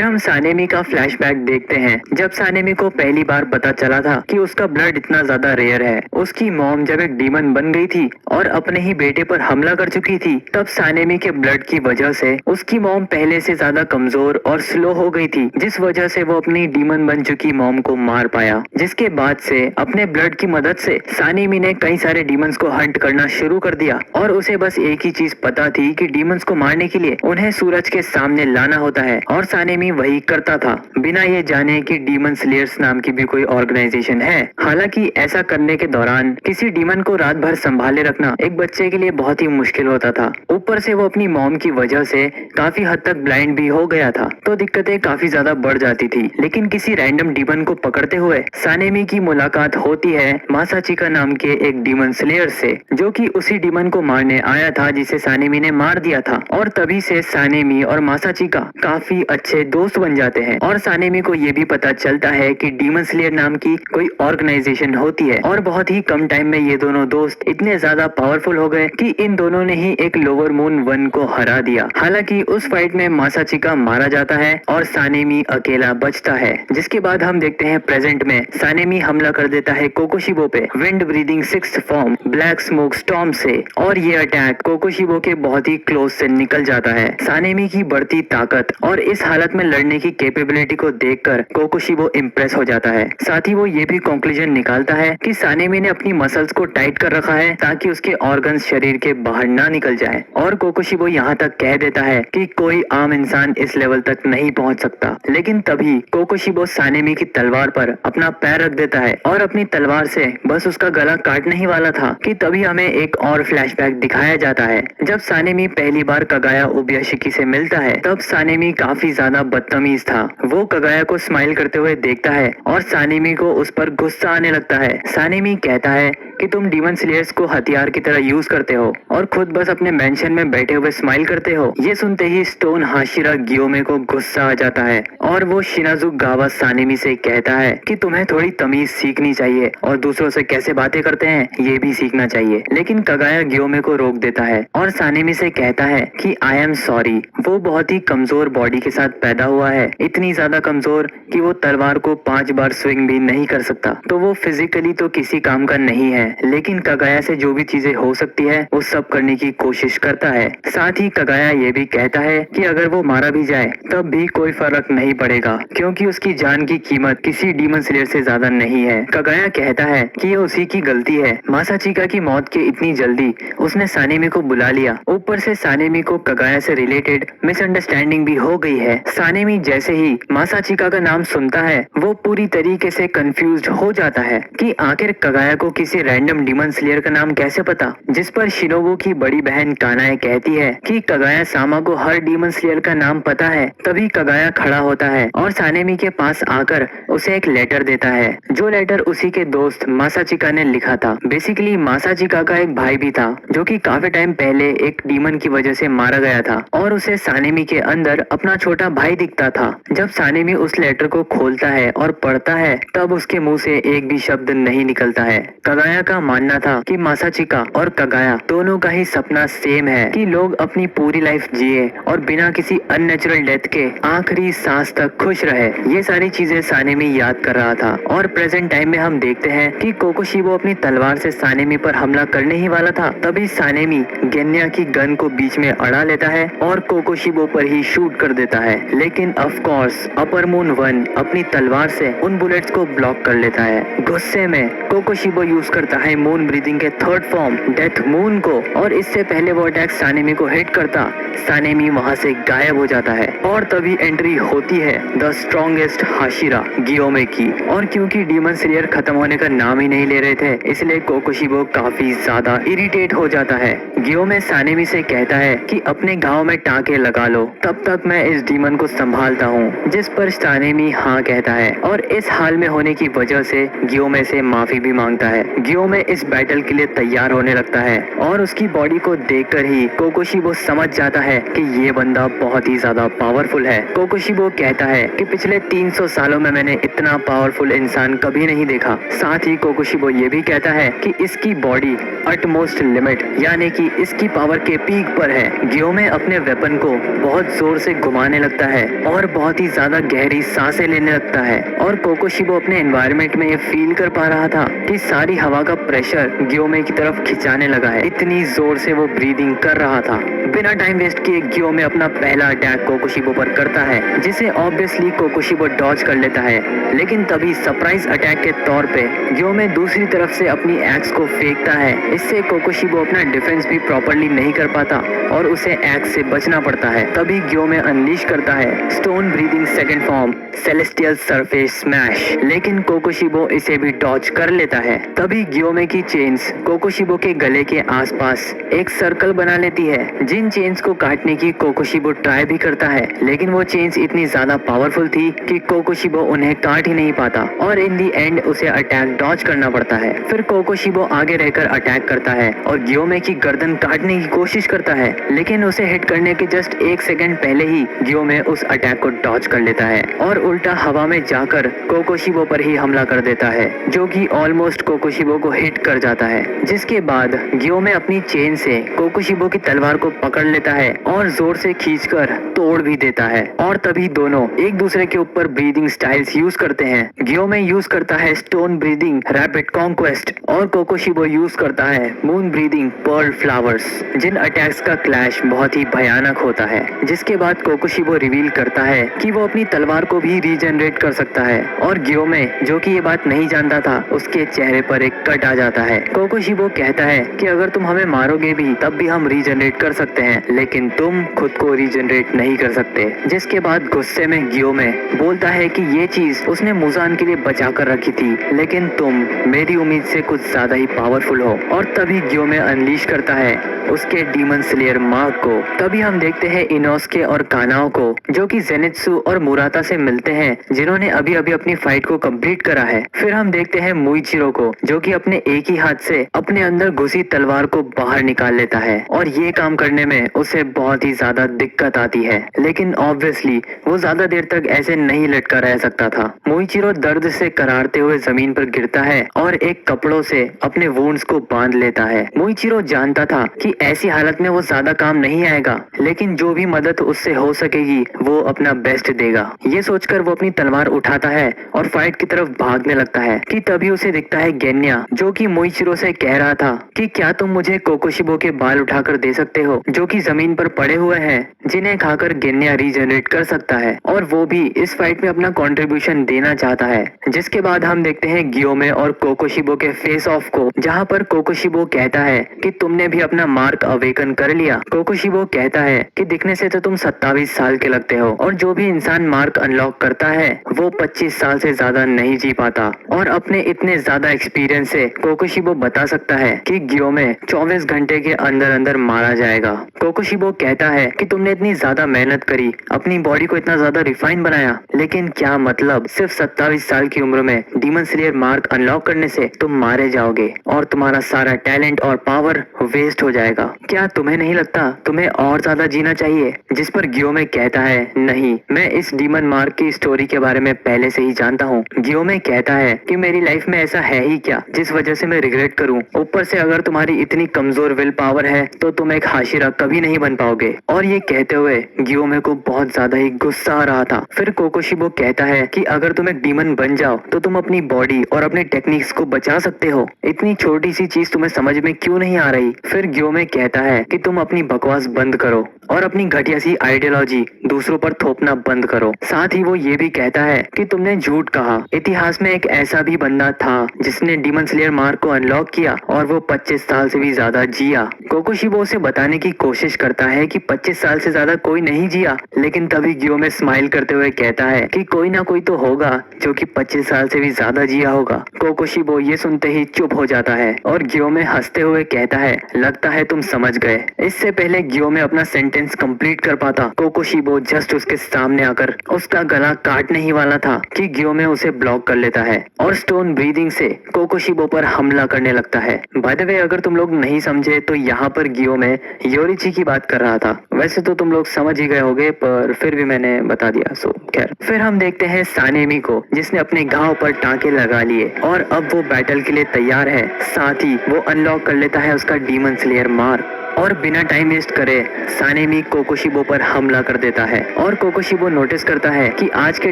हम सानेमी का फ्लैशबैक देखते हैं जब सानेमी को पहली बार पता चला था कि उसका ब्लड इतना ज्यादा रेयर है। उसकी मॉम जब एक डीमन बन गई थी और अपने ही बेटे पर हमला कर चुकी थी, तब सानेमी के ब्लड की वजह से उसकी मॉम पहले से ज्यादा कमजोर और स्लो हो गई थी, जिस वजह से वो अपनी डीमन बन चुकी मॉम को मार पाया। जिसके बाद से अपने ब्लड की मदद से सानेमी ने कई सारे डीमंस को हंट करना शुरू कर दिया और उसे बस एक ही चीज पता थी कि डीमंस को मारने के लिए उन्हें सूरज के सामने लाना होता है और सानेमी वही करता था बिना ये जाने कि डीमन स्लेयर्स नाम की भी कोई ऑर्गेनाइजेशन है। हालांकि ऐसा करने के दौरान किसी डीमन को रात भर संभाले रखना एक बच्चे के लिए बहुत ही मुश्किल होता था। ऊपर से वो अपनी मॉम की वजह से काफी हद तक ब्लाइंड भी हो गया था, तो दिक्कतें काफी ज्यादा बढ़ जाती थी। लेकिन किसी रैंडम डीमन को पकड़ते हुए सानेमी की मुलाकात होती है मासाचिका नाम के एक डीमन स्लेयर से, जो कि उसी डीमन को मारने आया था जिसे सानेमी ने मार दिया था। और तभी से सानेमी और मासाचिका काफी अच्छे दोस्त बन जाते हैं और सानेमी को ये भी पता चलता है कि डीमन स्लेयर नाम की कोई ऑर्गेनाइजेशन होती है। और बहुत ही कम टाइम में ये दोनों दोस्त इतने ज्यादा पावरफुल हो गए कि इन दोनों ने ही एक लोअर मून 1 को हरा दिया। हालांकि उस फाइट में मासाचिका मारा जाता है और सानेमी अकेला बचता है। जिसके बाद हम देखते हैं प्रेजेंट में सानेमी हमला कर देता है कोकोशिबो पे wind breathing 6th form black smoke storm से, और ये अटैक कोकोशिबो के बहुत ही क्लोज से निकल जाता है। सानेमी की बढ़ती ताकत और इस हालत में लड़ने की कैपेबिलिटी को देखकर कोकोशिबो इम्प्रेस हो जाता है। साथ ही वो ये भी कंक्लूजन निकालता है कि सानेमी ने अपनी मसल्स को टाइट कर रखा है ताकि उसके ऑर्गन्स शरीर के बाहर ना निकल जाए। और कोकोशिबो यहाँ तक कह देता है कि कोई आम इंसान इस लेवल तक नहीं पहुँच सकता। लेकिन तभी कोकोशिबो सानेमी की तलवार पर अपना पैर रख देता है और अपनी तलवार से बस उसका गला काटने ही वाला था कि तभी हमें एक और फ्लैशबैक दिखाया जाता है। जब सानेमी पहली बार कगाया उबयाशिकी से मिलता है तब सानेमी काफी ज्यादा बदतमीज था। वो कगाया को स्माइल करते हुए देखता है और सानेमी को उस पर गुस्सा आने लगता है। सानेमी कहता है कि तुम डीमन स्लेयर्स को हथियार की तरह यूज करते हो और खुद बस अपने मेंशन में बैठे हुए स्माइल करते हो। ये सुनते ही स्टोन हाशिरा गियोमे को गुस्सा आ जाता है और वो शिनाजुगावा सानेमी से कहता है कि तुम्हें थोड़ी तमीज सीखनी चाहिए और दूसरों से कैसे बातें करते हैं ये भी सीखना चाहिए। लेकिन कगाया गियोमे को रोक देता है और सानेमी से कहता है कि आई एम सॉरी। वो बहुत ही कमजोर बॉडी के साथ पैदा हुआ है, इतनी ज्यादा कमजोर कि वो तलवार को 5 बार स्विंग भी नहीं कर सकता, तो वो फिजिकली तो किसी काम का नहीं है। लेकिन कगाया से जो भी चीजें हो सकती है वो सब करने की कोशिश करता है। साथ ही कगाया ये भी कहता है कि अगर वो मारा भी जाए तब भी कोई फर्क नहीं पड़ेगा क्योंकि उसकी जान की कीमत किसी डीमन स्लेयर से ज्यादा नहीं है। कगाया कहता है कि ये उसी की गलती है, मासाचिका की मौत के इतनी जल्दी उसने सानेमी को बुला लिया। ऊपर से सानेमी को कगाया से रिलेटेड मिसअंडरस्टैंडिंग भी हो गई है। सानेमी जैसे ही मासाचिका का नाम सुनता है वो पूरी तरीके से कंफ्यूज्ड हो जाता है कि आखिर कगाया को किसी रैंडम डीमन स्लेयर का नाम कैसे पता। जिस पर शिनोबु की बड़ी बहन कानाए कहती है कि कगाया सामा को हर डीमन स्लेयर का नाम पता है। तभी कगाया खड़ा होता है और सानेमी के पास आकर उसे एक लेटर देता है, जो लेटर उसी के दोस्त मासाचिका ने लिखा था। बेसिकली मासाचिका का एक भाई भी था जो कि काफी टाइम पहले एक डीमन की वजह से मारा गया था और उसे सानेमी के अंदर अपना छोटा भाई दिखता था। जब सानेमी उस लेटर को खोलता है और पढ़ता है तब उसके मुंह से एक भी शब्द नहीं निकलता है। कगाया का मानना था कि मासाचिका और कगाया दोनों का ही सपना सेम है कि लोग अपनी पूरी लाइफ जिए और बिना किसी अननेचुरल डेथ के आखिरी सांस तक खुश रहे। ये सारी चीजें सानेमी याद कर रहा था। और प्रेजेंट टाइम में हम देखते हैं कि कोकोशिबो अपनी तलवार से सानेमी पर हमला करने ही वाला था, तभी सानेमी गेन्या की गन को बीच में अड़ा लेता है और कोकोशिबो पर ही शूट कर देता है। लेकिन ऑफ कोर्स अपर मून 1 अपनी तलवार से उन बुलेट्स को ब्लॉक कर लेता है। गुस्से में कोकोशिबो यूज करता करता है मून ब्रीदिंग के थर्ड फॉर्म डेथ मून को, और इससे पहले वो अटैक सानेमी को हिट करता, सानेमी वहां से गायब हो जाता है। और तभी एंट्री होती है द स्ट्रॉन्गेस्ट हाशिरा गियोमे की। और क्योंकि डीमन स्लेयर खत्म होने का नाम ही नहीं ले रहे थे, इसलिए कोकोशिबो काफी ज्यादा इरिटेट हो जाता है। गियोमे सानेमी से कहता है कि अपने घाव में टाँके लगा लो, तब तक मैं इस डीमन को संभालता हूँ, जिस पर सानेमी हाँ कहता है और इस हाल में होने की वजह से गियोमे से माफी भी मांगता है। गियोमे इस बैटल के लिए तैयार होने लगता है और उसकी बॉडी को देखकर ही कोकोशिबो समझ जाता है कि ये बंदा बहुत ही ज्यादा पावरफुल है। कोकोशिबो कहता है कि पिछले 300 सालों में मैंने इतना पावरफुल इंसान कभी नहीं देखा। साथ ही कोकोशिबो ये भी कहता है कि इसकी बॉडी अटमोस्ट लिमिट यानी कि इसकी पावर के पीक पर है। गियोमे अपने वेपन को बहुत जोर से घुमाने लगता है और बहुत ही ज्यादा गहरी सांसें लेने लगता है। और कोकोशिबो अपने एनवायरनमेंट में ये फील कर पा रहा था कि सारी हवा का प्रेशर गियोमे की तरफ खिंचाने लगा है, इतनी जोर से वो ब्रीदिंग कर रहा था। बिना टाइम वेस्ट किए गियोमे अपना पहला अटैक कोकोशिबो पर करता है, जिसे ऑब्वियसली कोकोशिबो डॉज कर लेता है। लेकिन तभी सरप्राइज अटैक के तौर पे गियोमे दूसरी तरफ से अपनी एक्स को फेंकता है। इससे कोकोशिबो अपना डिफेंस भी प्रॉपर्ली नहीं कर पाता और उसे एक्स से बचना पड़ता है। तभी गियोमे अनलीश करता है stone breathing second form celestial surface smash, लेकिन कोकोशिबो इसे भी डॉज कर लेता है। तभी गियोमे की चेन्स कोकोशिबो के गले के आसपास एक सर्कल बना लेती है। जिन चेन्स को काटने की कोकोशिबो ट्राई भी करता है, लेकिन वो चेन्स इतनी ज्यादा पावरफुल थी कि कोकोशिबो उन्हें काट ही नहीं पाता और इन दी एंड उसे अटैक डॉज करना पड़ता है। फिर कोकोशिबो आगे रहकर अटैक करता है और गियोमे की गर्दन काटने की कोशिश करता है, लेकिन उसे हिट करने के जस्ट 1 सेकंड पहले ही गियोमे उस अटैक को डॉज कर लेता है और उल्टा हवा में जाकर कोकोशिबो पर ही हमला कर देता है, जो कि ऑलमोस्ट कोकोशिबो को हिट कर जाता है। जिसके बाद गियोमे अपनी चेन से कोकोशिबो की तलवार को पकड़ लेता है और जोर से खींचकर तोड़ भी देता है। और तभी दोनों एक दूसरे के ऊपर ब्रीदिंग स्टाइल्स यूज करते हैं। गियोमे यूज करता है स्टोन ब्रीदिंग रैपिड कॉन्क्वेस्ट और कोकोशिबो यूज करता है मून ब्रीदिंग पर्ल फ्लावर्स, जिन अटैक्स का क्लैश बहुत ही भयानक होता है। जिसके बाद कोकोशिबो रिवील करता है कि वो अपनी तलवार को भी रीजनरेट कर सकता है और गियोमे, जो कि ये बात नहीं जानता था, उसके चेहरे पर एक कट आ जाता है। कोकोशिबो कहता है कि अगर तुम हमें मारोगे भी तब भी हम रीजनरेट कर सकते हैं, लेकिन तुम खुद को रीजनरेट नहीं कर सकते। जिसके बाद गुस्से में गियोमे बोलता है कि ये चीज उसने मुजान के लिए बचा कर रखी थी, लेकिन तुम मेरी उम्मीद से कुछ ज्यादा ही पावरफुल हो। और तभी गियोमे अनलीश करता है उसके डीमन स्लेयर मार्क को। तभी हम देखते हैं इनोस्के और कानाओ को, जो कि जेनित्सु और मुराता से मिलते हैं, जिन्होंने अभी अभी अपनी फाइट को कंप्लीट करा है। फिर हम देखते हैं मुइचिरो को, जो कि अपने एक ही हाथ से अपने अंदर घुसी तलवार को बाहर निकाल लेता है और ये काम करने में उसे बहुत ही ज्यादा दिक्कत आती है, लेकिन ऑब्वियसली वो ज्यादा देर तक ऐसे नहीं लटका रह सकता था। मुइचिरो दर्द से करारते हुए जमीन पर गिरता है और एक कपड़ों से अपने वुंड्स को बांध लेता है। मुइचिरो जानता था कि ऐसी हालत में वो ज्यादा काम नहीं आएगा, लेकिन जो भी मदद उससे हो सकेगी वो अपना बेस्ट देगा। ये सोचकर वो अपनी तलवार उठाता है और फाइट की तरफ भागने लगता है कि तभी उसे दिखता है गेन्या, जो कि मुइचिरो से कह रहा था कि क्या तुम मुझे कोकोशिबो के बाल उठाकर दे सकते हो, जो कि जमीन पर पड़े हुए हैं, जिन्हें खाकर गेन्या रीजनरेट कर सकता है और वो भी इस फाइट में अपना कंट्रीब्यूशन देना चाहता है। जिसके बाद हम देखते हैं गियोमे और कोकोशिबो के फेस ऑफ को, जहाँ पर कोकोशिबो कहता है कि तुमने भी अपना मार्क अवेकन कर लिया। कोकोशिबो कहता है कि दिखने से तो तुम 27 साल के लगते हो और जो भी इंसान मार्क अनलॉक करता है वो 25 साल से ज्यादा नहीं जी पाता। और अपने इतने ज्यादा एक्सपीरियंस से कोकोशिबो बता सकता है कि गियोमे 24 घंटे के अंदर अंदर मारा जाएगा। कोकोशिबो कहता है कि तुमने इतनी ज्यादा मेहनत करी, अपनी बॉडी को इतना ज्यादा रिफाइन बनाया, लेकिन क्या मतलब सिर्फ 27 साल की उम्र में डीमन स्लेयर मार्क अनलॉक करने से तुम मारे जाओगे और तुम्हारा सारा टैलेंट और पावर वेस्ट हो जाएगा। क्या तुम्हें नहीं लगता तुम्हें और ज्यादा जीना चाहिए? जिस पर गियोमे कहता है नहीं, मैं इस डीमन मार्क की स्टोरी के बारे में पहले से ही जानता हूँ। गियोमे कहता है कि मेरी लाइफ में ऐसा है ही क्या जिस वजह से मैं रिग्रेट करूँ। ऊपर से अगर तुम्हारी इतनी कमजोर विल पावर है तो तुम एक हाशिरा कभी नहीं बन पाओगे। और ये कहते हुए गियोमे को बहुत ज्यादा ही गुस्सा आ रहा था। फिर कोकोशिबो कहता है कि अगर तुम एक डीमन बन जाओ तो तुम अपनी बॉडी और अपने टेक्निक्स को बचा सकते हो। इतनी छोटी सी चीज तुम्हें समझ में क्यों नहीं आ रही? फिर गियोमे कहता है कि तुम अपनी बकवास बंद करो, और अपनी घटिया सी आइडियोलॉजी दूसरों पर थोपना बंद करो। साथ ही वो ये भी कहता है कि तुमने झूठ कहा। इतिहास में एक ऐसा भी बंदा था जिसने डीमन स्लेयर मार्क को अनलॉक किया और वो 25 साल से भी ज्यादा जिया। कोकोशिबो उसे बताने की कोशिश करता है कि 25 साल से ज्यादा कोई नहीं जिया, लेकिन तभी गियोमे स्माइल करते हुए कहता है कि कोई ना कोई तो होगा जो कि 25 साल से भी ज्यादा जिया होगा। कोकोशिबो ये सुनते ही चुप हो जाता है और गियोमे हंसते हुए कहता है, लगता है तुम समझ गए। इससे पहले गियोमे अपना सेंटेंस कंप्लीट कर पाता, कोकोशिबो जस्ट उसके सामने आकर उसका गला काटने ही वाला था कि गियोमे उसे ब्लॉक कर लेता है और स्टोन ब्रीदिंग से कोकोशिबो पर हमला करने लगता है। बाय द वे, अगर तुम लोग नहीं समझे तो यहाँ पर गियोमे योरिची की बात कर रहा था। वैसे तो तुम लोग समझ ही गए होगे, पर फिर भी मैंने बता दिया। सो खैर, फिर हम देखते हैं सानेमी को, जिसने अपने घाव पर टांके लगा लिए और अब वो बैटल के लिए तैयार है। साथ ही वो अनलॉक कर लेता है उसका डीमन स्लेयर मार्क और बिना टाइम वेस्ट करे सानेमी कोकोशिबो पर हमला कर देता है। और कोकोशिबो नोटिस करता है कि आज के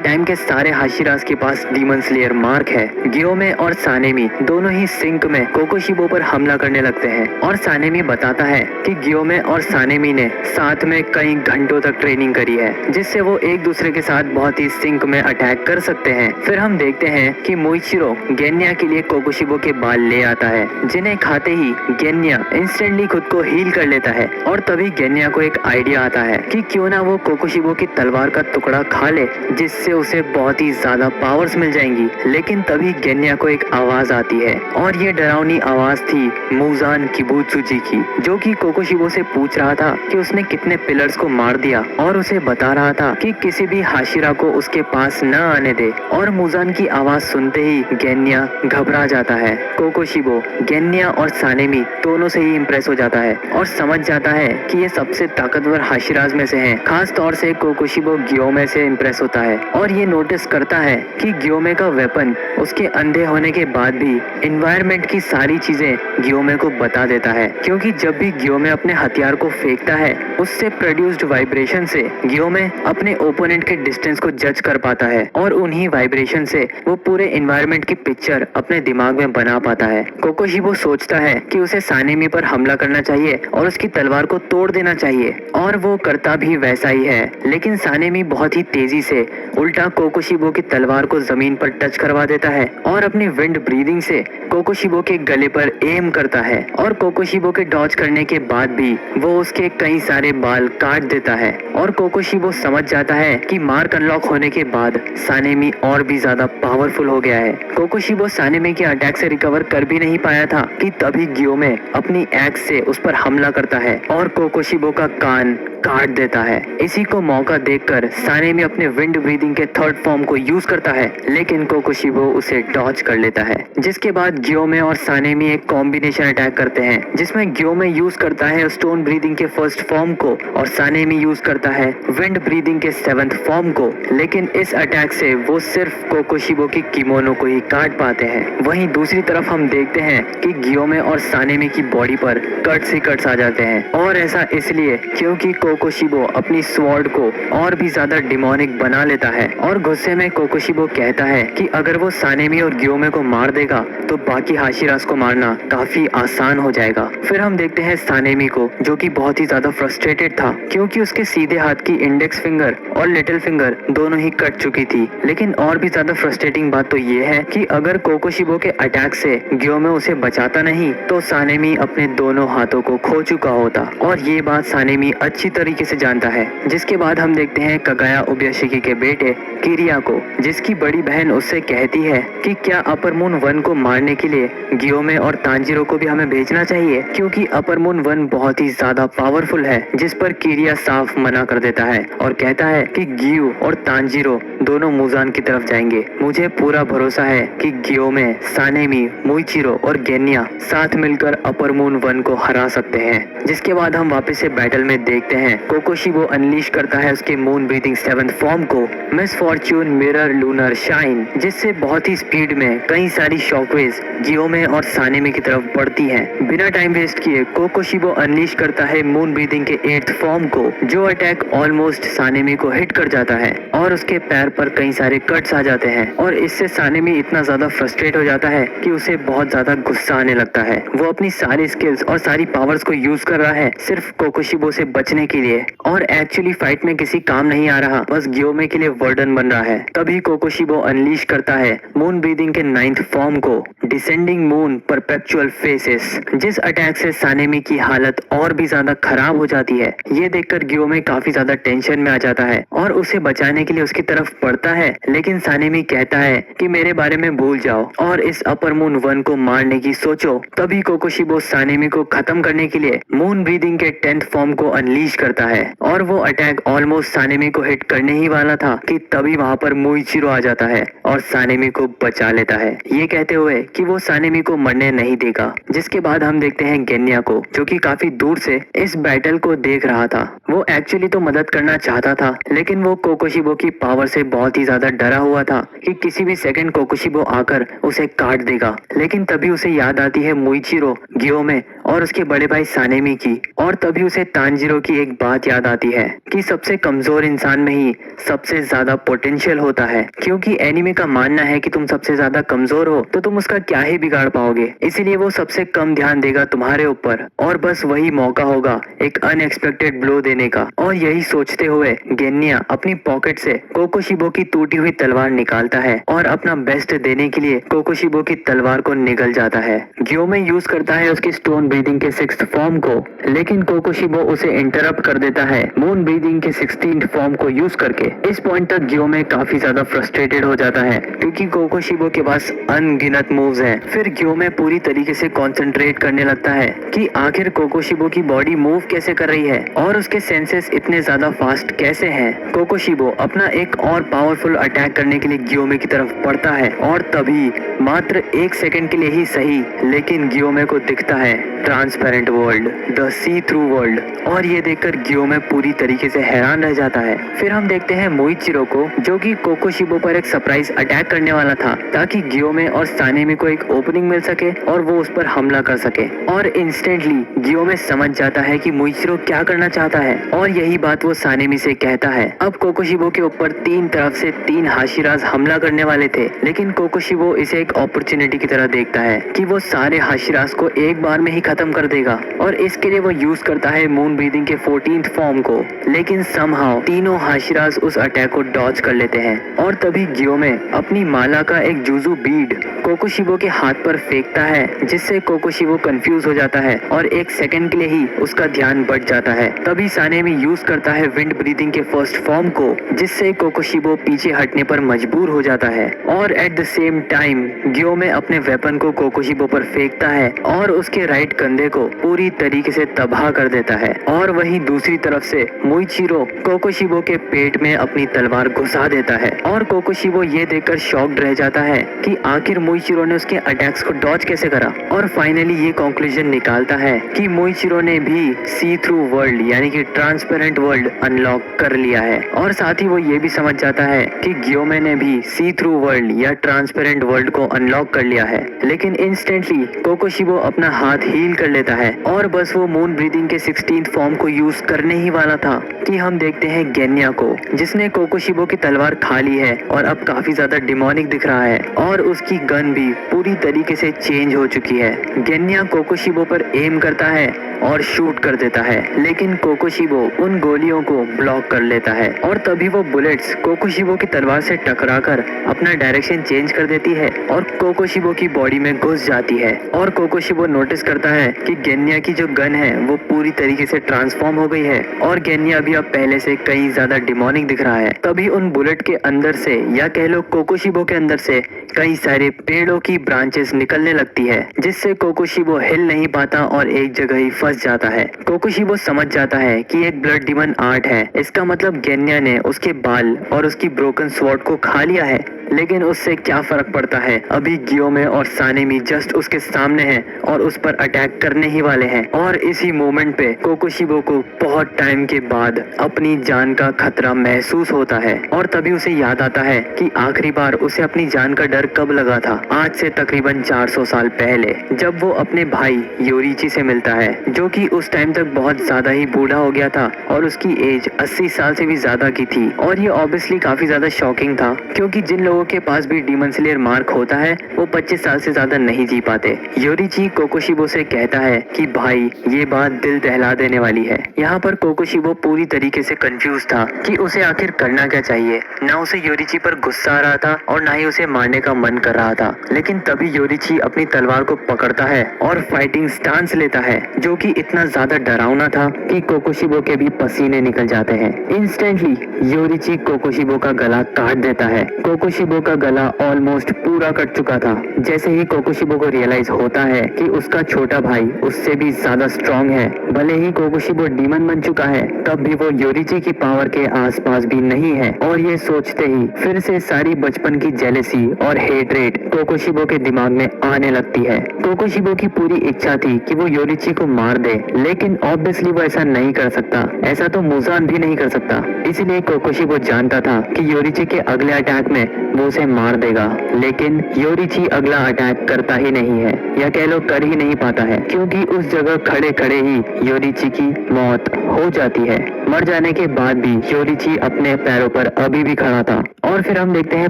टाइम के सारे हाशिरास के पास डीमन स्लेयर मार्क है। गियोमे और सानेमी दोनों ही सिंक में कोकोशिबो पर हमला करने लगते हैं और सानेमी बताता है कि गियोमे और सानेमी ने साथ में कई घंटों तक ट्रेनिंग करी है, जिससे वो एक दूसरे के साथ बहुत ही सिंक में अटैक कर सकते हैं। फिर हम देखते हैं कि मोइचिरो गेन्या के लिए कोकोशिबो के बाल ले आता है, जिन्हें खाते ही गेन्या इंस्टेंटली खुद को हील कर लेता है। और तभी गेन्या को एक आइडिया आता है कि क्यों ना वो कोकोशिबो की तलवार का टुकड़ा खा ले, जिससे उसे बहुत ही ज्यादा पावर्स मिल जाएंगी। लेकिन तभी गेन्या को एक आवाज आती है और ये डरावनी आवाज थी मुजान किबुत्सुजी की, जो कि कोकोशिबो से पूछ रहा था कि उसने कितने पिलर्स को मार दिया और उसे बता रहा था कि किसी भी हाशिरा को उसके पास न आने दे। और मुजान की आवाज सुनते ही गेन्या घबरा जाता है। कोकोशिबो गेन्या और सानेमी दोनों से ही इम्प्रेस हो जाता है और समझ जाता है कि ये सबसे ताकतवर हाशिराज में से हैं। खास तौर से कोकोशिबो गियोमे से इम्प्रेस होता है और ये नोटिस करता है कि गियोमे का वेपन उसके अंधे होने के बाद भी एनवायरनमेंट की सारी चीजें गियोमे को बता देता है, क्योंकि जब भी गियोमे अपने हथियार को फेंकता है उससे प्रोड्यूस्ड वाइब्रेशन से गियोमे अपने ओपोनेंट के डिस्टेंस को जज कर पाता है और उन्हीं वाइब्रेशन से वो पूरे एनवायरनमेंट की पिक्चर अपने दिमाग में बना पाता है। कोकोशिबो सोचता है कि उसे सानेमी पर हमला करना चाहिए और उसकी तलवार को तोड़ देना चाहिए, और वो करता भी वैसा ही है। लेकिन सानेमी बहुत ही तेजी से उल्टा कोकोशिबो की तलवार को जमीन पर टच करवा देता है और अपनी विंड ब्रीदिंग से कोकोशिबो के गले पर एम करता है और कोकोशिबो के डॉज करने के बाद भी वो उसके कई सारे बाल काट देता है। और कोकोशिबो समझ जाता है कि मार्क अनलॉक होने के बाद सानेमी और भी ज्यादा पावरफुल हो गया है। कोकोशिबो सानेमी के अटैक से रिकवर कर भी नहीं पाया था कि तभी गियोमे अपनी एक्स से उस पर हमला करता है और कोकोशिबो का कान काट देता है। इसी को मौका देखकर सानेमी अपने विंड ब्रीदिंग के थर्ड फॉर्म को यूज करता है, लेकिन कोकोशिबो उसे डॉज कर लेता है। जिसके बाद गियोमे और सानेमी एक कॉम्बिनेशन अटैक करते हैं, जिसमें गियोमे यूज करता है स्टोन ब्रीदिंग के फर्स्ट फॉर्म को और सानेमी यूज करता है विंड ब्रीदिंग के सेवेंथ फॉर्म को। लेकिन इस अटैक से वो सिर्फ कोकोशिबो की किमोनो को ही काट पाते हैं। वहीं दूसरी तरफ हम देखते हैं कि गियोमे और सानेमी की बॉडी पर कट्स ही कट्स आ जाते हैं, और ऐसा इसलिए क्योंकि कोकोशिबो अपनी स्वॉर्ड को और भी ज्यादा डिमोनिक बना लेता है। और गुस्से में कोकोशिबो कहता है कि अगर वो सानेमी और गियोमे को मार देगा तो बाकी हाशिरास को मारना काफी आसान हो जाएगा। फिर हम देखते हैं सानेमी को, जो कि बहुत ही ज्यादा फ्रस्ट्रेटेड था क्योंकि उसके सीधे हाथ की इंडेक्स फिंगर और लिटिल फिंगर दोनों ही कट चुकी थी। लेकिन और भी ज्यादा फ्रस्ट्रेटिंग बात तो ये है कि अगर कोकोशिबो के अटैक से गियोमे उसे बचाता नहीं तो सानेमी अपने दोनों हाथों को खो चुका होता, और ये बात सानेमी अच्छी तरीके से जानता है। जिसके बाद हम देखते हैं कगाया उबयाशिकी के बेटे किरिया को, जिसकी बड़ी बहन उससे कहती है कि क्या अपर मून 1 को मारने के लिए गियोमे और तांजीरो को भी हमें भेजना चाहिए, क्योंकि अपर मून 1 बहुत ही ज्यादा पावरफुल है। जिस पर किरिया साफ मना कर देता है और कहता है कि गियू और तांजीरो दोनों मुजान की तरफ जाएंगे। मुझे पूरा भरोसा है कि गियोमे, सानेमी, मोइचिरो और गेन्या साथ मिलकर अपर मून 1 को हरा सकते हैं। जिसके बाद हम वापस से बैटल में देखते हैं कोकोशिबो अनलीश करता है उसके मून ब्रीदिंग 7th फॉर्म को। Miss Fortune mirror lunar shine, जिससे बहुत ही स्पीड में कई सारी शॉकवेव्स गियोमे और सानेमी की तरफ बढ़ती हैं। बिना टाइम वेस्ट किए कोकोशिबो अनलीश करता है मून ब्रीदिंग के 8th फॉर्म को, जो अटैक ऑलमोस्ट सानेमी को हिट कर जाता है और उसके पैर पर कई सारे कट्स आ जाते हैं और इससे सानेमी इतना ज्यादा फ्रस्ट्रेट हो जाता है कि उसे बहुत ज्यादा गुस्सा आने लगता है। वो अपनी सारी स्किल्स और सारी पावर्स को यूज कर रहा है सिर्फ कोकोशिबो से बचने के लिए और एक्चुअली फाइट में किसी काम नहीं आ रहा, बस गियोमे के लिए वर्डन बन रहा है। तभी कोकोशिबो अनलीश करता है मून ब्रीदिंग के 9th फॉर्म को, डिसेंडिंग मून परपेचुअल फेसेस, जिस अटैक से सानेमी की हालत और भी ज्यादा खराब हो जाती है। ये देखकर गियोमे काफी ज्यादा टेंशन में आ जाता है और उसे बचाने के लिए उसकी तरफ बढ़ता है, लेकिन सानेमी कहता है कि मेरे बारे में भूल जाओ और इस अपर मून 1 को मारने की सोचो। तभी कोकोशिबो सानेमी को खत्म करने के लिए मून ब्रीदिंग के 10th फॉर्म को अनलीश करता है और वो अटैक ऑलमोस्ट सानेमी को हिट करने ही वाला था कि तभी वहाँ पर मुइचिरो आ जाता है और सानेमी को बचा लेता है, ये कहते हुए कि वो सानेमी को मरने नहीं देगा। जिसके बाद हम देखते हैं गेन्या को, जो कि काफी दूर से इस बैटल को देख रहा था। वो एक्चुअली तो मदद करना चाहता था, लेकिन वो कोकोशिबो की पावर से बहुत ही ज्यादा डरा हुआ था कि किसी भी सेकंड कोकोशिबो आकर उसे काट देगा। लेकिन तभी उसे याद आती है मुइचिरो, गियोमे और उसके बड़े भाई सानेमी की, और तभी उसे तांजीरो की एक बात याद आती है कि सबसे कमजोर इंसान में ही सबसे ज्यादा पोटेंशियल होता है, क्योंकि एनिमे का मानना है कि तुम सबसे ज्यादा कमजोर हो तो तुम उसका क्या ही बिगाड़ पाओगे, इसीलिए वो सबसे कम ध्यान देगा तुम्हारे ऊपर और बस वही मौका होगा एक अनएक्सपेक्टेड ब्लो देने का। और यही सोचते हुए गेन्या अपनी पॉकेट से कोकोशिबो की टूटी हुई तलवार निकालता है और अपना बेस्ट देने के लिए कोकोशिबो की तलवार को निगल जाता है। गियोमे यूज करता है उसकी स्टोन ब्रीदिंग के 6th फॉर्म को, लेकिन कोकोशिबो उसे इंटरप्ट कर देता है मून ब्रीदिंग के 16th फॉर्म को यूज करके। इस पॉइंट तक गियोमे काफी ज्यादा फ्रस्ट्रेटेड हो जाता है क्योंकि कोकोशिबो के पास अनगिनत मूव्स हैं। फिर गियोमे पूरी तरीके से कंसंट्रेट करने लगता है कि आखिर कोकोशिबो की बॉडी मूव कैसे कर रही है और उसके सेंसेस इतने ज्यादा फास्ट कैसे हैं। कोकोशिबो अपना एक और पावरफुल अटैक करने के लिए गियोमे की तरफ बढ़ता है और तभी मात्र 1 सेकंड के लिए ही सही, लेकिन गियोमे को दिखता है transparent world, the see through world, और ये देखकर गियोमे पूरी तरीके से हैरान रह जाता है। फिर हम देखते हैं मुइचिरो को, जो कि कोकोशिबो पर एक सरप्राइज अटैक करने वाला था ताकि गियोमे और सानेमी को एक ओपनिंग मिल सके और वो उस पर हमला कर सके। और इंस्टेंटली गियोमे समझ जाता है कि मुइचिरो क्या करना चाहता है और यही बात वो सानेमी से कहता है। अब कोकोशिबो के ऊपर 3 तरफ से 3 हाशिराज हमला करने वाले थे, लेकिन कोकोशिबो इसे एक अपॉर्चुनिटी की तरह देखता है कि वो सारे हाशिराज को एक बार में ही खत्म कर देगा और इसके लिए वो यूज करता है मून ब्रीदिंग के 14th फॉर्म को, लेकिन समहाउ तीनों हाशिराज उस अटैक को डॉज कर लेते हैं। और तभी गियोमे अपनी माला का एक जुजू बीड कोकोशिबो के हाथ पर फेंकता है, जिससे कोकोशिबो कंफ्यूज हो जाता है और 1 सेकंड के लिए ही उसका ध्यान बट जाता है। तभी सानेमी यूज करता है विंड ब्रीदिंग के 1st फॉर्म को, जिससे कोकोशिबो पीछे हटने पर मजबूर हो जाता है। और एट द सेम टाइम गियोमे अपने वेपन को कोकोशिबो पर फेंकता है और उसके राइट कंधे को पूरी तरीके से तबाह कर देता है। और वहीं दूसरी तरफ से मुइचिरो कोकोशिबो के पेट में अपनी तलवार घुसा देता है और कोकोशिबो ये देखकर शॉक्ड रह जाता है कि आखिर मुइचिरो ने उसके अटैक्स को डॉज कैसे करा। और फाइनली ये कंक्लूजन निकालता है कि मुइचिरो ने भी सी थ्रू वर्ल्ड यानी कि ट्रांसपेरेंट वर्ल्ड अनलॉक कर लिया है, और साथ ही वो ये भी समझ जाता है कि गियोमे ने भी सी थ्रू वर्ल्ड या ट्रांसपेरेंट वर्ल्ड को अनलॉक कर लिया है। लेकिन इंस्टेंटली कोकोशिबो अपना हाथ हील कर लेता है और बस वो मून ब्रीदिंग के 16th फॉर्म को यूज करने ही वाला था कि हम देखते हैं गेन्या को, जिसने कोकोशिबो की तलवार खा ली है और अब काफी ज्यादा डिमोनिक दिख रहा है और उसकी गन भी पूरी तरीके से चेंज हो चुकी है। गेन्या कोकोशिबो पर एम करता है और शूट कर देता है, लेकिन कोकोशिबो उन गोलियों को ब्लॉक कर लेता है और तभी वो बुलेट्स कोकोशिबो की तलवार से टकराकर अपना डायरेक्शन चेंज कर देती है और कोकोशिबो की बॉडी में घुस जाती है। और कोकोशिबो नोटिस करता है कि गेन्या की जो गन है वो पूरी तरीके से ट्रांसफॉर्म हो गई है और गेन्या भी अब पहले से कहीं ज्यादा डिमोनिक दिख रहा है। तभी उन बुलेट के अंदर से या कह लो कोकोशिबो के अंदर से कई सारे पेड़ों की ब्रांचेस निकलने लगती है, जिससे कोकोशिबो हिल नहीं पाता और एक जगह ही फंस जाता है। कोकोशिबो समझ जाता है कि एक ब्लड डिमन आर्ट है, इसका मतलब गेन्या ने उसके बाल और उसकी ब्रोकन स्वॉर्ड को खा लिया है लेकिन उससे क्या फर्क पड़ता है, अभी गियोमे और सानेमी जस्ट उसके सामने हैं और उस पर अटैक करने ही वाले हैं। और इसी मोमेंट पे कोकोशिबो को बहुत टाइम के बाद अपनी जान का खतरा महसूस होता है और तभी उसे याद आता है कि आखिरी बार उसे अपनी जान का डर कब लगा था। आज से तकरीबन 400 साल पहले, जब वो अपने भाई योरिची से मिलता है, जो कि उस टाइम तक बहुत ज्यादा ही बूढ़ा हो गया था और उसकी एज 80 साल से भी ज्यादा की थी। और ये ऑब्वियसली काफी ज्यादा शॉकिंग था, क्योंकि जिन लोगों के पास भी डीमन स्लेयर मार्क होता है वो 25 साल से ज्यादा नहीं जी पाते। योरिची कोकोशिबो से कहता है कि भाई, ये बात दिल दहला देने वाली है। यहाँ पर कोकोशिबो पूरी तरीके से कंफ्यूज था कि उसे आखिर करना क्या चाहिए। ना उसे योरिची पर गुस्सा आ रहा था और ना ही उसे मारने का मन कर रहा था। लेकिन तभी योरिची अपनी तलवार को पकड़ता है और फाइटिंग स्टांस लेता है, जो कि इतना ज्यादा डरावना था कि कोकोशिबो के भी पसीने निकल जाते हैं। इंस्टेंटली योरिची कोकोशिबो का गला काट देता है। कोकोशिबो का गला ऑलमोस्ट पूरा कट चुका था। जैसे ही कोकोशिबो को रियलाइज होता है कि उसका छोटा भाई उससे भी ज्यादा स्ट्रॉन्ग है, भले ही कोकोशिबो डीमन बन चुका है, तब भी वो योरिची की पावर के आसपास भी नहीं है। और ये सोचते ही फिर से सारी बचपन की जेलेसी और हेट्रेट कोकोशिबो के दिमाग में आने लगती है। कोकोशिबो की पूरी इच्छा थी कि वो योरिची को मार दे, लेकिन ऑब्वियसली वो ऐसा नहीं कर सकता। ऐसा तो मुजान भी नहीं कर सकता। इसलिए कोकोशिबो जानता था कि योरिची के अगले अटैक में वो उसे मार देगा, लेकिन योरिची अगला अटैक करता ही नहीं है, या कह लो कर ही नहीं पाता है, क्योंकि उस जगह खड़े खड़े ही योरिची की मौत हो जाती है। मर जाने के बाद भी योरिची अपने पैरों पर अभी भी खड़ा था। और फिर हम देखते हैं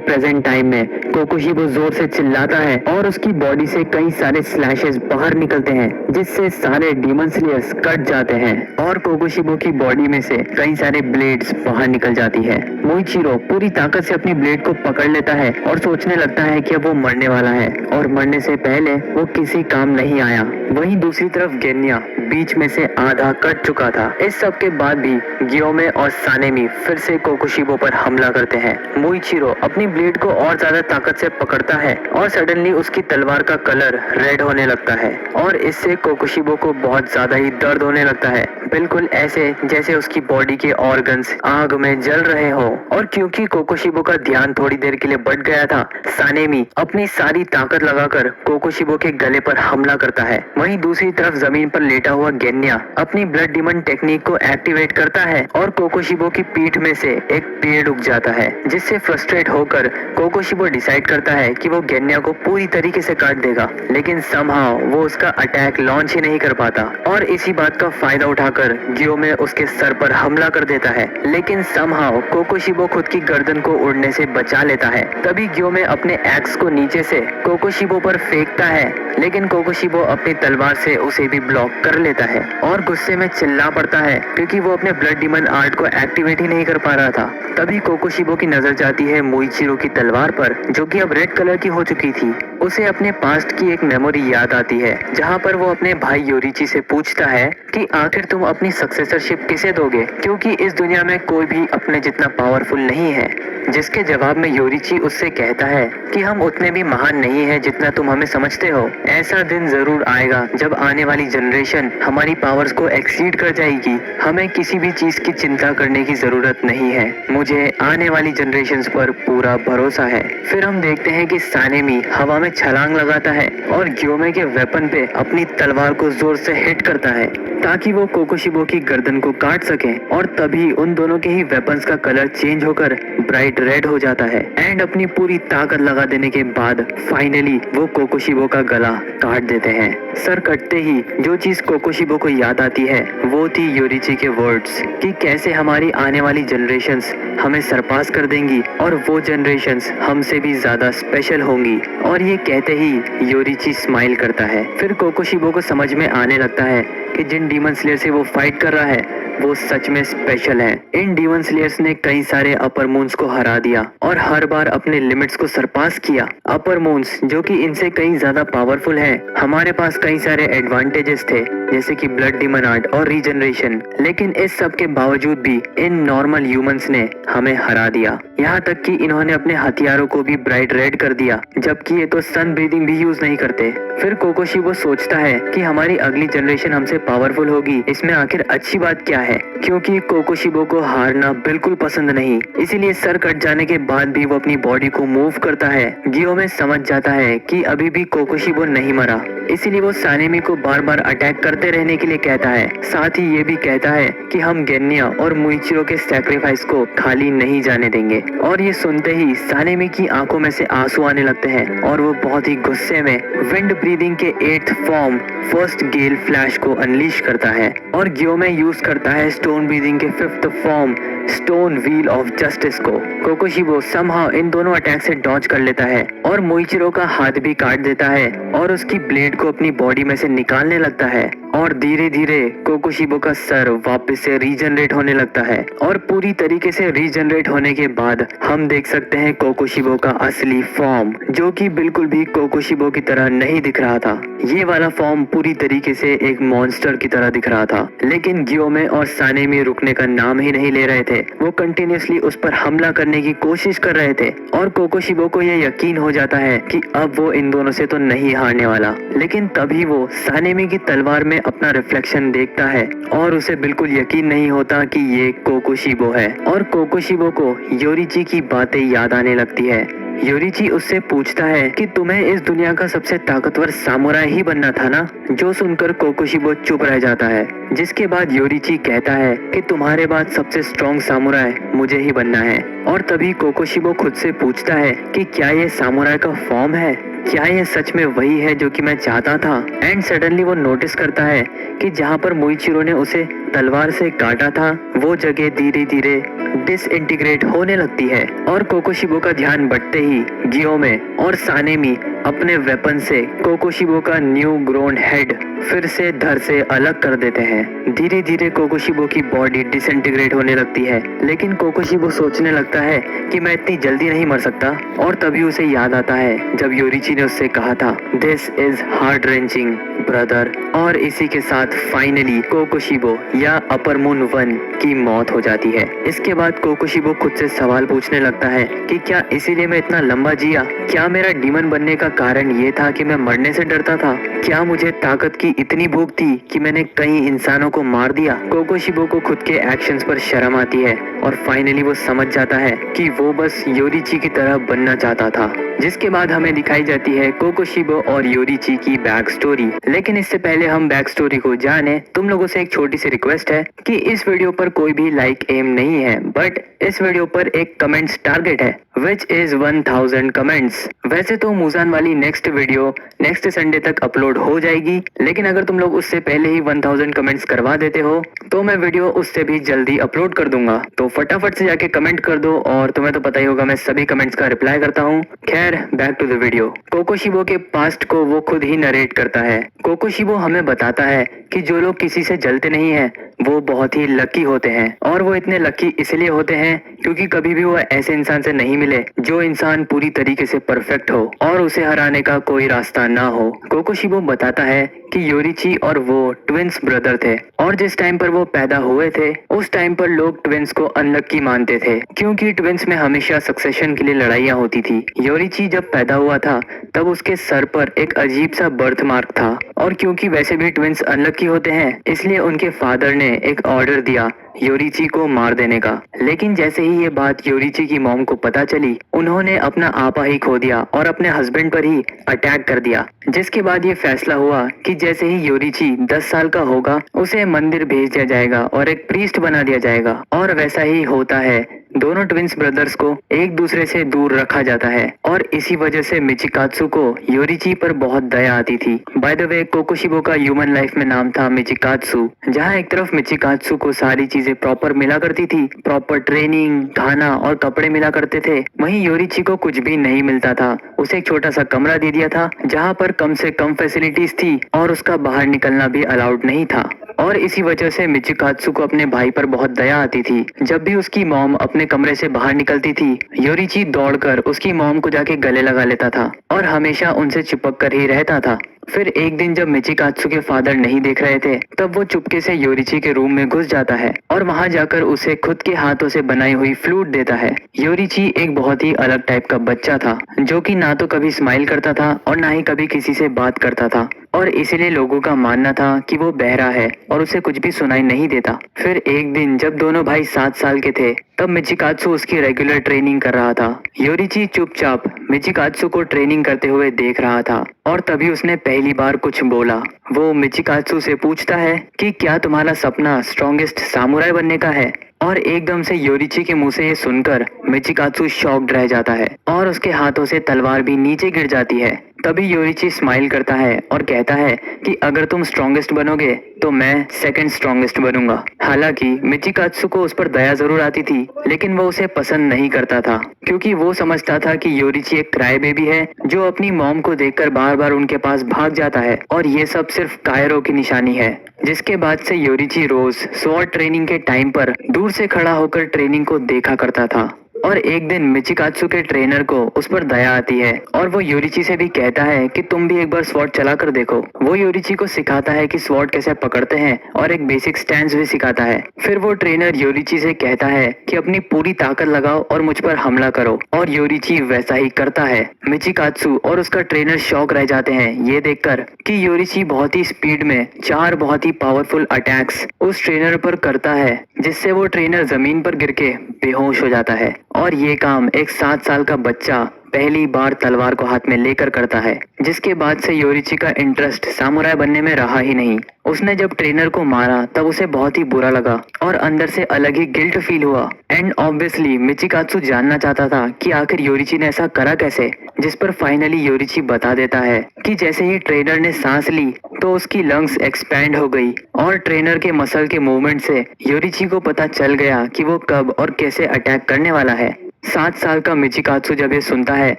प्रेजेंट टाइम में कोकोशिबो जोर से चिल्लाता है और उसकी बॉडी से कई सारे स्लैशेस बाहर निकलते हैं, जिससे सारे डीमन स्लेयर्स कट जाते हैं और कोकोशिबो की बॉडी में से कई सारे ब्लेड्स बाहर निकल जाती है। मोइचिरो पूरी ताकत से अपनी ब्लेड को पकड़ लेता है और सोचने लगता है कि अब वो मरने वाला है और मरने से पहले वो किसी काम नहीं आया। वहीं दूसरी तरफ गेन्या बीच में से आधा कट चुका था। इस सब के बाद भी गियोमे और सानेमी फिर से कोकोशिबो पर हमला करते हैं। मोइचिरो अपनी ब्लेड को और ज्यादा ताकत से पकड़ता है और सडनली उसकी तलवार का कलर रेड होने लगता है और इससे कोकोशिबो को बहुत ज्यादा ही दर्द होने लगता है, बिल्कुल ऐसे जैसे उसकी बॉडी के ऑर्गन्स आग में जल रहे हो। और क्योंकि कोकोशिबो का ध्यान थोड़ी देर के लिए बढ़ गया था, सानेमी अपनी सारी ताकत लगाकर कोकोशिबो के गले पर हमला करता है। वहीं दूसरी तरफ जमीन पर लेटा हुआ गेन्या अपनी ब्लड डीमन टेक्निक को एक्टिवेट करता है और कोकोशिबो की पीठ में से एक पेड़ उग जाता है, जिससे फ्रस्ट्रेट होकर कोकोशिबो डिसाइड करता है कि वो गेन्या को पूरी तरीके से काट देगा, लेकिन समहाउ वो उसका अटैक लॉन्च ही नहीं कर पाता। और इसी बात का फायदा उठाकर गियोमे उसके सर पर हमला कर देता है, लेकिन समहाउ कोकोशिबो खुद की गर्दन को उड़ने से बचा लेता है। तभी गियोमे अपने एक्स को नीचे से कोकोशिबो पर फेंकता है, लेकिन कोकोशिबो अपनी तलवार से उसे भी ब्लॉक कर लेता है और गुस्से में चिल्ला पड़ता है, क्योंकि वो अपने ब्लड डीमन आर्ट को एक्टिवेट ही नहीं कर पा रहा था। तभी कोकोशिबो की नजर जाती है मोइचिरो की तलवार पर, जो कि अब रेड कलर की हो चुकी थी। उसे अपने पास्ट की एक मेमोरी याद आती है, जहाँ पर वो अपने भाई योरिची से पूछता है कि आखिर तुम अपनी सक्सेसरशिप किसे दोगे, क्योंकि इस दुनिया में कोई भी अपने जितना पावरफुल नहीं है। जिसके जवाब में योरिची उससे कहता है कि हम उतने भी महान नहीं हैं जितना तुम हमें समझते हो। ऐसा दिन जरूर आएगा जब आने वाली जनरेशन हमारी पावर्स को एक्सीड कर जाएगी। हमें किसी भी चीज की चिंता करने की जरूरत नहीं है। मुझे आने वाली जनरेशंस पर पूरा भरोसा है। फिर हम देखते हैं कि सानेमी हवा में छलांग लगाता है और गियोमे के वेपन पे अपनी तलवार को जोर से हिट करता है ताकि वो कोकोशिबो की गर्दन को काट सके। और तभी उन दोनों के ही वेपन्स का कलर चेंज होकर ब्राइट रेड हो जाता है एंड अपनी पूरी ताकत लगा देने के बाद फाइनली वो कोकोशिबो का गला काट देते हैं। सर कटते ही जो चीज कोकोशिबो को याद आती है वो थी योरिची के वर्ड्स कि कैसे हमारी आने वाली जनरेशंस हमें सरपास कर देंगी और वो जनरेशंस हमसे भी ज्यादा स्पेशल होंगी। और ये कहते ही योरिची स्माइल करता है। फिर कोकोशिबो को समझ में आने लगता है कि जिन डीमन स्लेयर से वो फाइट कर रहा है वो सच में स्पेशल है। इन डीमन स्लेयर्स ने कई सारे अपर मून्स को हरा दिया और हर बार अपने लिमिट्स को सरपास किया। अपर मून्स जो कि इनसे कहीं ज्यादा पावरफुल हैं, हमारे पास कई सारे एडवांटेजेस थे जैसे कि ब्लड डीमन आर्ट और रीजनरेशन, लेकिन इस सब के बावजूद भी इन नॉर्मल ह्यूमंस ने हमें हरा दिया। यहाँ तक कि इन्होंने अपने हथियारों को भी ब्राइट रेड कर दिया, जबकि ये तो सन ब्रीदिंग भी यूज नहीं करते। फिर कोकोशिबो सोचता है कि हमारी अगली जनरेशन हमसे पावरफुल होगी, इसमें आखिर अच्छी बात क्या है क्योंकि कोकोशिबो को हारना बिल्कुल पसंद नहीं, इसीलिए सर कट जाने के बाद भी वो अपनी बॉडी को मूव करता है। गियोमे समझ जाता है कि अभी भी कोकोशिबो नहीं मरा, इसीलिए वो सानेमी को बार बार अटैक करते रहने के लिए कहता है। साथ ही ये भी कहता है कि हम गेन्या और मुइचिरो के सैक्रिफाइस को खाली नहीं जाने देंगे। और ये सुनते ही सानेमी की आंखों में से आंसू आने लगते हैं और वो बहुत ही गुस्से में विंड ब्रीदिंग के 8th फॉर्म फर्स्ट गेल फ्लैश को अनलीश करता है और गियोमे यूज करता है स्टोन ब्रीदिंग के 5th form stone wheel of justice को। कोकोशिबो समहाउ इन दोनों अटैक से डॉज कर लेता है और मुइचिरो का हाथ भी काट देता है और उसकी ब्लेड को अपनी बॉडी में से निकालने लगता है और धीरे धीरे कोकोशिबो का सर वापस से रीजनरेट होने लगता है। और पूरी तरीके से रीजनरेट होने के बाद हम देख सकते हैं कोकोशिबो का असली फॉर्म, जो कि बिल्कुल भी कोकोशिबो की तरह नहीं दिख रहा था। ये वाला फॉर्म पूरी तरीके से एक मॉन्स्टर की तरह दिख रहा था, लेकिन गियोमे और सानेमी रुकने का नाम ही नहीं ले रहे थे। वो कंटिन्यूअसली उस पर हमला करने की कोशिश कर रहे थे और कोकोशिबो को यह यकीन हो जाता है कि अब वो इन दोनों से तो नहीं हारने वाला। लेकिन तभी वो सानेमी की तलवार में अपना रिफ्लेक्शन देखता है और उसे बिल्कुल यकीन नहीं होता कि ये कोकोशिबो है। और कोकोशिबो को योरिची की बातें याद आने लगती है। योरिची उससे पूछता है कि तुम्हें इस दुनिया का सबसे ताकतवर सामुराई ही बनना था ना, जो सुनकर कोकोशिबो चुप रह जाता है। जिसके बाद योरिची कहता है कि तुम्हारे बाद सबसे स्ट्रॉन्ग सामुराई मुझे ही बनना है। और तभी कोकोशिबो खुद से पूछता है कि क्या ये सामुराई का फॉर्म है, क्या ये सच में वही है जो कि मैं चाहता था। एंड सडनली वो नोटिस करता है कि जहाँ पर मुइचिरो ने उसे तलवार से काटा था वो जगह धीरे धीरे डिसइंटीग्रेट होने लगती है और कोकोशिबो का ध्यान बढ़ते ही गियोमे और सानेमी अपने वेपन से कोकोशिबो का न्यू ग्रोन हेड फिर से धड़ से अलग कर देते हैं। धीरे धीरे कोकोशिबो की बॉडी डिसइंटीग्रेट होने लगती है, लेकिन कोकोशिबो सोचने लगता है कि मैं इतनी जल्दी नहीं मर सकता। और तभी उसे याद आता है जब योरिची ने उससे कहा था this is heart wrenching brother. और इसी के साथ फाइनली कोकोशिबो या अपर मून 1 की मौत हो जाती है। इसके बाद कोकोशिबो खुद से सवाल पूछने लगता है कि क्या इसीलिए मैं इतना लंबा जिया? क्या मेरा डीमन बनने का कारण ये था कि मैं मरने से डरता था? क्या मुझे ताकत की इतनी भूख थी कि मैंने कई इंसानों को मार दिया? कोकोशिबो को खुद के एक्शंस पर शर्म आती है और फाइनली वो समझ जाता है कि वो बस योरिची की तरह बनना चाहता था। जिसके बाद हमें दिखाई जाती है कोकोशिबो और योरिची की बैक स्टोरी। लेकिन इससे पहले हम बैक स्टोरी को जाने, तुम लोगों से एक छोटी सी रिक्वेस्ट है कि इस वीडियो पर कोई भी लाइक एम नहीं है, बट इस वीडियो पर एक कमेंट्स टारगेट है विच इज 1000 कमेंट्स। वैसे तो मुजान वाली नेक्स्ट वीडियो नेक्स्ट संडे तक अपलोड हो जाएगी, लेकिन अगर तुम लोग उससे पहले ही 1000 कमेंट्स करवा देते हो तो मैं वीडियो उससे भी जल्दी अपलोड कर दूंगा। तो फटाफट से जाके कमेंट कर दो और तुम्हें तो पता ही होगा मैं सभी कमेंट्स का रिप्लाई करता हूँ। खैर बैक टू द वीडियो। कोकोशिबो के पास्ट को वो खुद ही नरेट करता है। कोकोशिबो हमें बताता है कि जो लोग किसी से जलते नहीं है वो बहुत ही लकी होते हैं, और वो इतने लकी इसलिए होते हैं क्योंकि कभी भी वो ऐसे इंसान से नहीं मिले जो इंसान पूरी तरीके से परफेक्ट हो और उसे हराने का कोई रास्ता ना हो। कोकोशिबो बताता है कि योरिची और वो ट्विंस ब्रदर थे और जिस टाइम पर वो पैदा हुए थे उस टाइम पर लोग ट्विंस को अनलकी मानते थे क्योंकि ट्विंस में हमेशा सक्सेशन के लिए लड़ाइयाँ होती थी। योरिची जब पैदा हुआ था तब उसके सर पर एक अजीब सा बर्थ मार्क था, और क्योंकि वैसे भी ट्विंस अनलकी होते हैं इसलिए उनके फादर ने एक ऑर्डर दिया योरिची को मार देने का। लेकिन जैसे ही ये बात योरिची की मॉम को पता चली उन्होंने अपना आपा ही खो दिया और अपने हस्बैंड पर ही अटैक कर दिया। जिसके बाद ये फैसला हुआ कि जैसे ही योरिची 10 साल का होगा उसे मंदिर भेज दिया जाएगा और एक प्रीस्ट बना दिया जाएगा। और वैसा ही होता है, दोनों ट्विंस ब्रदर्स को एक दूसरे से दूर रखा जाता है और इसी वजह से मिचिकात्सु को योरिची पर बहुत दया आती थी। बाय द वे कोकोशिबो का ह्यूमन लाइफ में नाम था मिचिकात्सु, जहाँ एक तरफ मिचिकात्सु को सारी चीजें प्रॉपर मिला करती थी, प्रॉपर ट्रेनिंग, खाना और कपड़े मिला करते थे, वहीं योरिची को कुछ भी नहीं मिलता था। उसे एक छोटा सा कमरा दे दिया था जहाँ पर कम से कम फैसिलिटीज थी और उसका बाहर निकलना भी अलाउड नहीं था। और इसी वजह से मिचिकात्सु को अपने भाई पर बहुत दया आती थी। जब भी उसकी मॉम अपने कमरे से बाहर निकलती थी योरिची दौड़कर उसकी मॉम को जाके गले लगा लेता था और हमेशा उनसे चिपक कर ही रहता था। फिर एक दिन जब मिचिकात्सु के फादर नहीं देख रहे थे तब वो चुपके से योरिची के रूम में घुस जाता है और वहां जाकर उसे खुद के हाथों से बनाई हुई फ्लूट देता है। योरिची एक बहुत ही अलग टाइप का बच्चा था जो कि ना तो कभी स्माइल करता था और ना ही कभी किसी से बात करता था, और इसीलिए लोगों का मानना था कि वो बहरा है और उसे कुछ भी सुनाई नहीं देता। फिर एक दिन जब दोनों भाई 7 साल के थे, तब मिचिकात्सु उसकी रेगुलर ट्रेनिंग कर रहा था। योरिची चुपचाप मिचिकात्सु को ट्रेनिंग करते हुए देख रहा था और तभी उसने पहली बार कुछ बोला। वो मिचिकात्सु से पूछता है कि क्या तुम्हारा सपना स्ट्रॉन्गेस्ट सामुराई बनने का है? और एकदम से योरिची के मुंह से ये सुनकर मिचिकात्सु शॉक्ड रह जाता है और उसके हाथों से तलवार भी नीचे गिर जाती है। तभी योरिची स्माइल करता है और कहता है कि अगर तुम स्ट्रॉन्गेस्ट बनोगे तो मैं सेकंड स्ट्रॉन्गेस्ट बनूंगा। हालांकि मिचिकात्सु को उस पर दया जरूर आती थी, लेकिन वो उसे पसंद नहीं करता था क्योंकि वो समझता था कि योरिची एक क्राई बेबी है जो अपनी मॉम को देखकर बार बार उनके पास भाग जाता है और ये सब सिर्फ कायरो की निशानी है। जिसके बाद से योरिची रोज स्वॉर्ड ट्रेनिंग के टाइम पर दूर से खड़ा होकर ट्रेनिंग को देखा करता था। और एक दिन मिचिकात्सु के ट्रेनर को उस पर दया आती है और वो योरिची से भी कहता है कि तुम भी एक बार स्वॉर्ड चला कर देखो। वो योरिची को सिखाता है कि स्वॉर्ड कैसे पकड़ते हैं और एक बेसिक स्टैंस भी सिखाता है। फिर वो ट्रेनर योरिची से कहता है कि अपनी पूरी ताकत लगाओ और मुझ पर हमला करो, और योरिची वैसा ही करता है। मिचिकात्सु और उसका ट्रेनर शॉक रह जाते हैं ये देखकर कि योरिची बहुत ही स्पीड में 4 बहुत ही पावरफुल अटैक्स उस ट्रेनर पर करता है, जिससे वो ट्रेनर जमीन पर गिर के बेहोश हो जाता है। और ये काम एक 7 साल का बच्चा पहली बार तलवार को हाथ में लेकर करता है। जिसके बाद से योरिची का इंटरेस्ट सामुराई बनने में रहा ही नहीं। उसने जब ट्रेनर को मारा तब उसे बहुत ही बुरा लगा और अंदर से अलग ही गिल्ट फील हुआ। एंड ऑब्वियसली मिचिकात्सु जानना चाहता था कि आखिर योरिची ने ऐसा करा कैसे, जिस पर फाइनली योरिची बता देता है कि जैसे ही ट्रेनर ने सांस ली तो उसकी लंग्स एक्सपैंड हो गई और ट्रेनर के मसल के मूवमेंट से योरिची को पता चल गया कि वो कब और कैसे अटैक करने वाला है। 7 साल का मिचिकात्सु जब ये सुनता है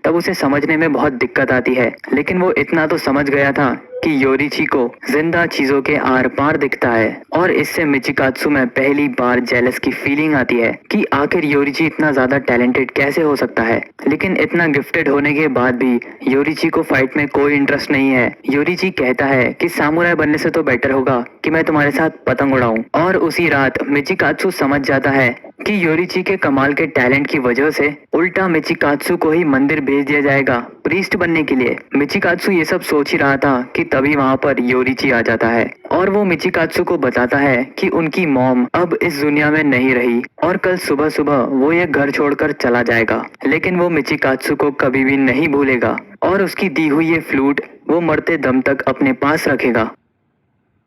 तब उसे समझने में बहुत दिक्कत आती है, लेकिन वो इतना तो समझ गया था कि योरिची को जिंदा चीजों के आर पार दिखता है। और इससे मिचिकात्सु में पहली बार जेलस की फीलिंग आती है कि आखिर योरिची इतना ज्यादा टैलेंटेड कैसे हो सकता है। लेकिन इतना गिफ्टेड होने के बाद भी योरिची को फाइट में कोई इंटरेस्ट नहीं है। योरिची कहता है कि सामुराई बनने से तो बेटर होगा कि मैं तुम्हारे साथ पतंग उड़ाऊं। और उसी रात मिचिकात्सु समझ जाता है कि योरिची के कमाल के टैलेंट की वजह से उल्टा मिचिकात्सु को ही मंदिर भेज दिया जाएगा प्रीस्ट बनने के लिए। मिचिकात्सु ये सब सोच ही रहा था कि तभी वहाँ पर योरिची आ जाता है और वो मिचिकात्सु को बताता है कि उनकी मॉम अब इस दुनिया में नहीं रही और कल सुबह सुबह वो ये घर छोड़कर चला जाएगा। लेकिन वो मिचिकात्सु को कभी भी नहीं भूलेगा और उसकी दी हुई ये फ्लूट वो मरते दम तक अपने पास रखेगा।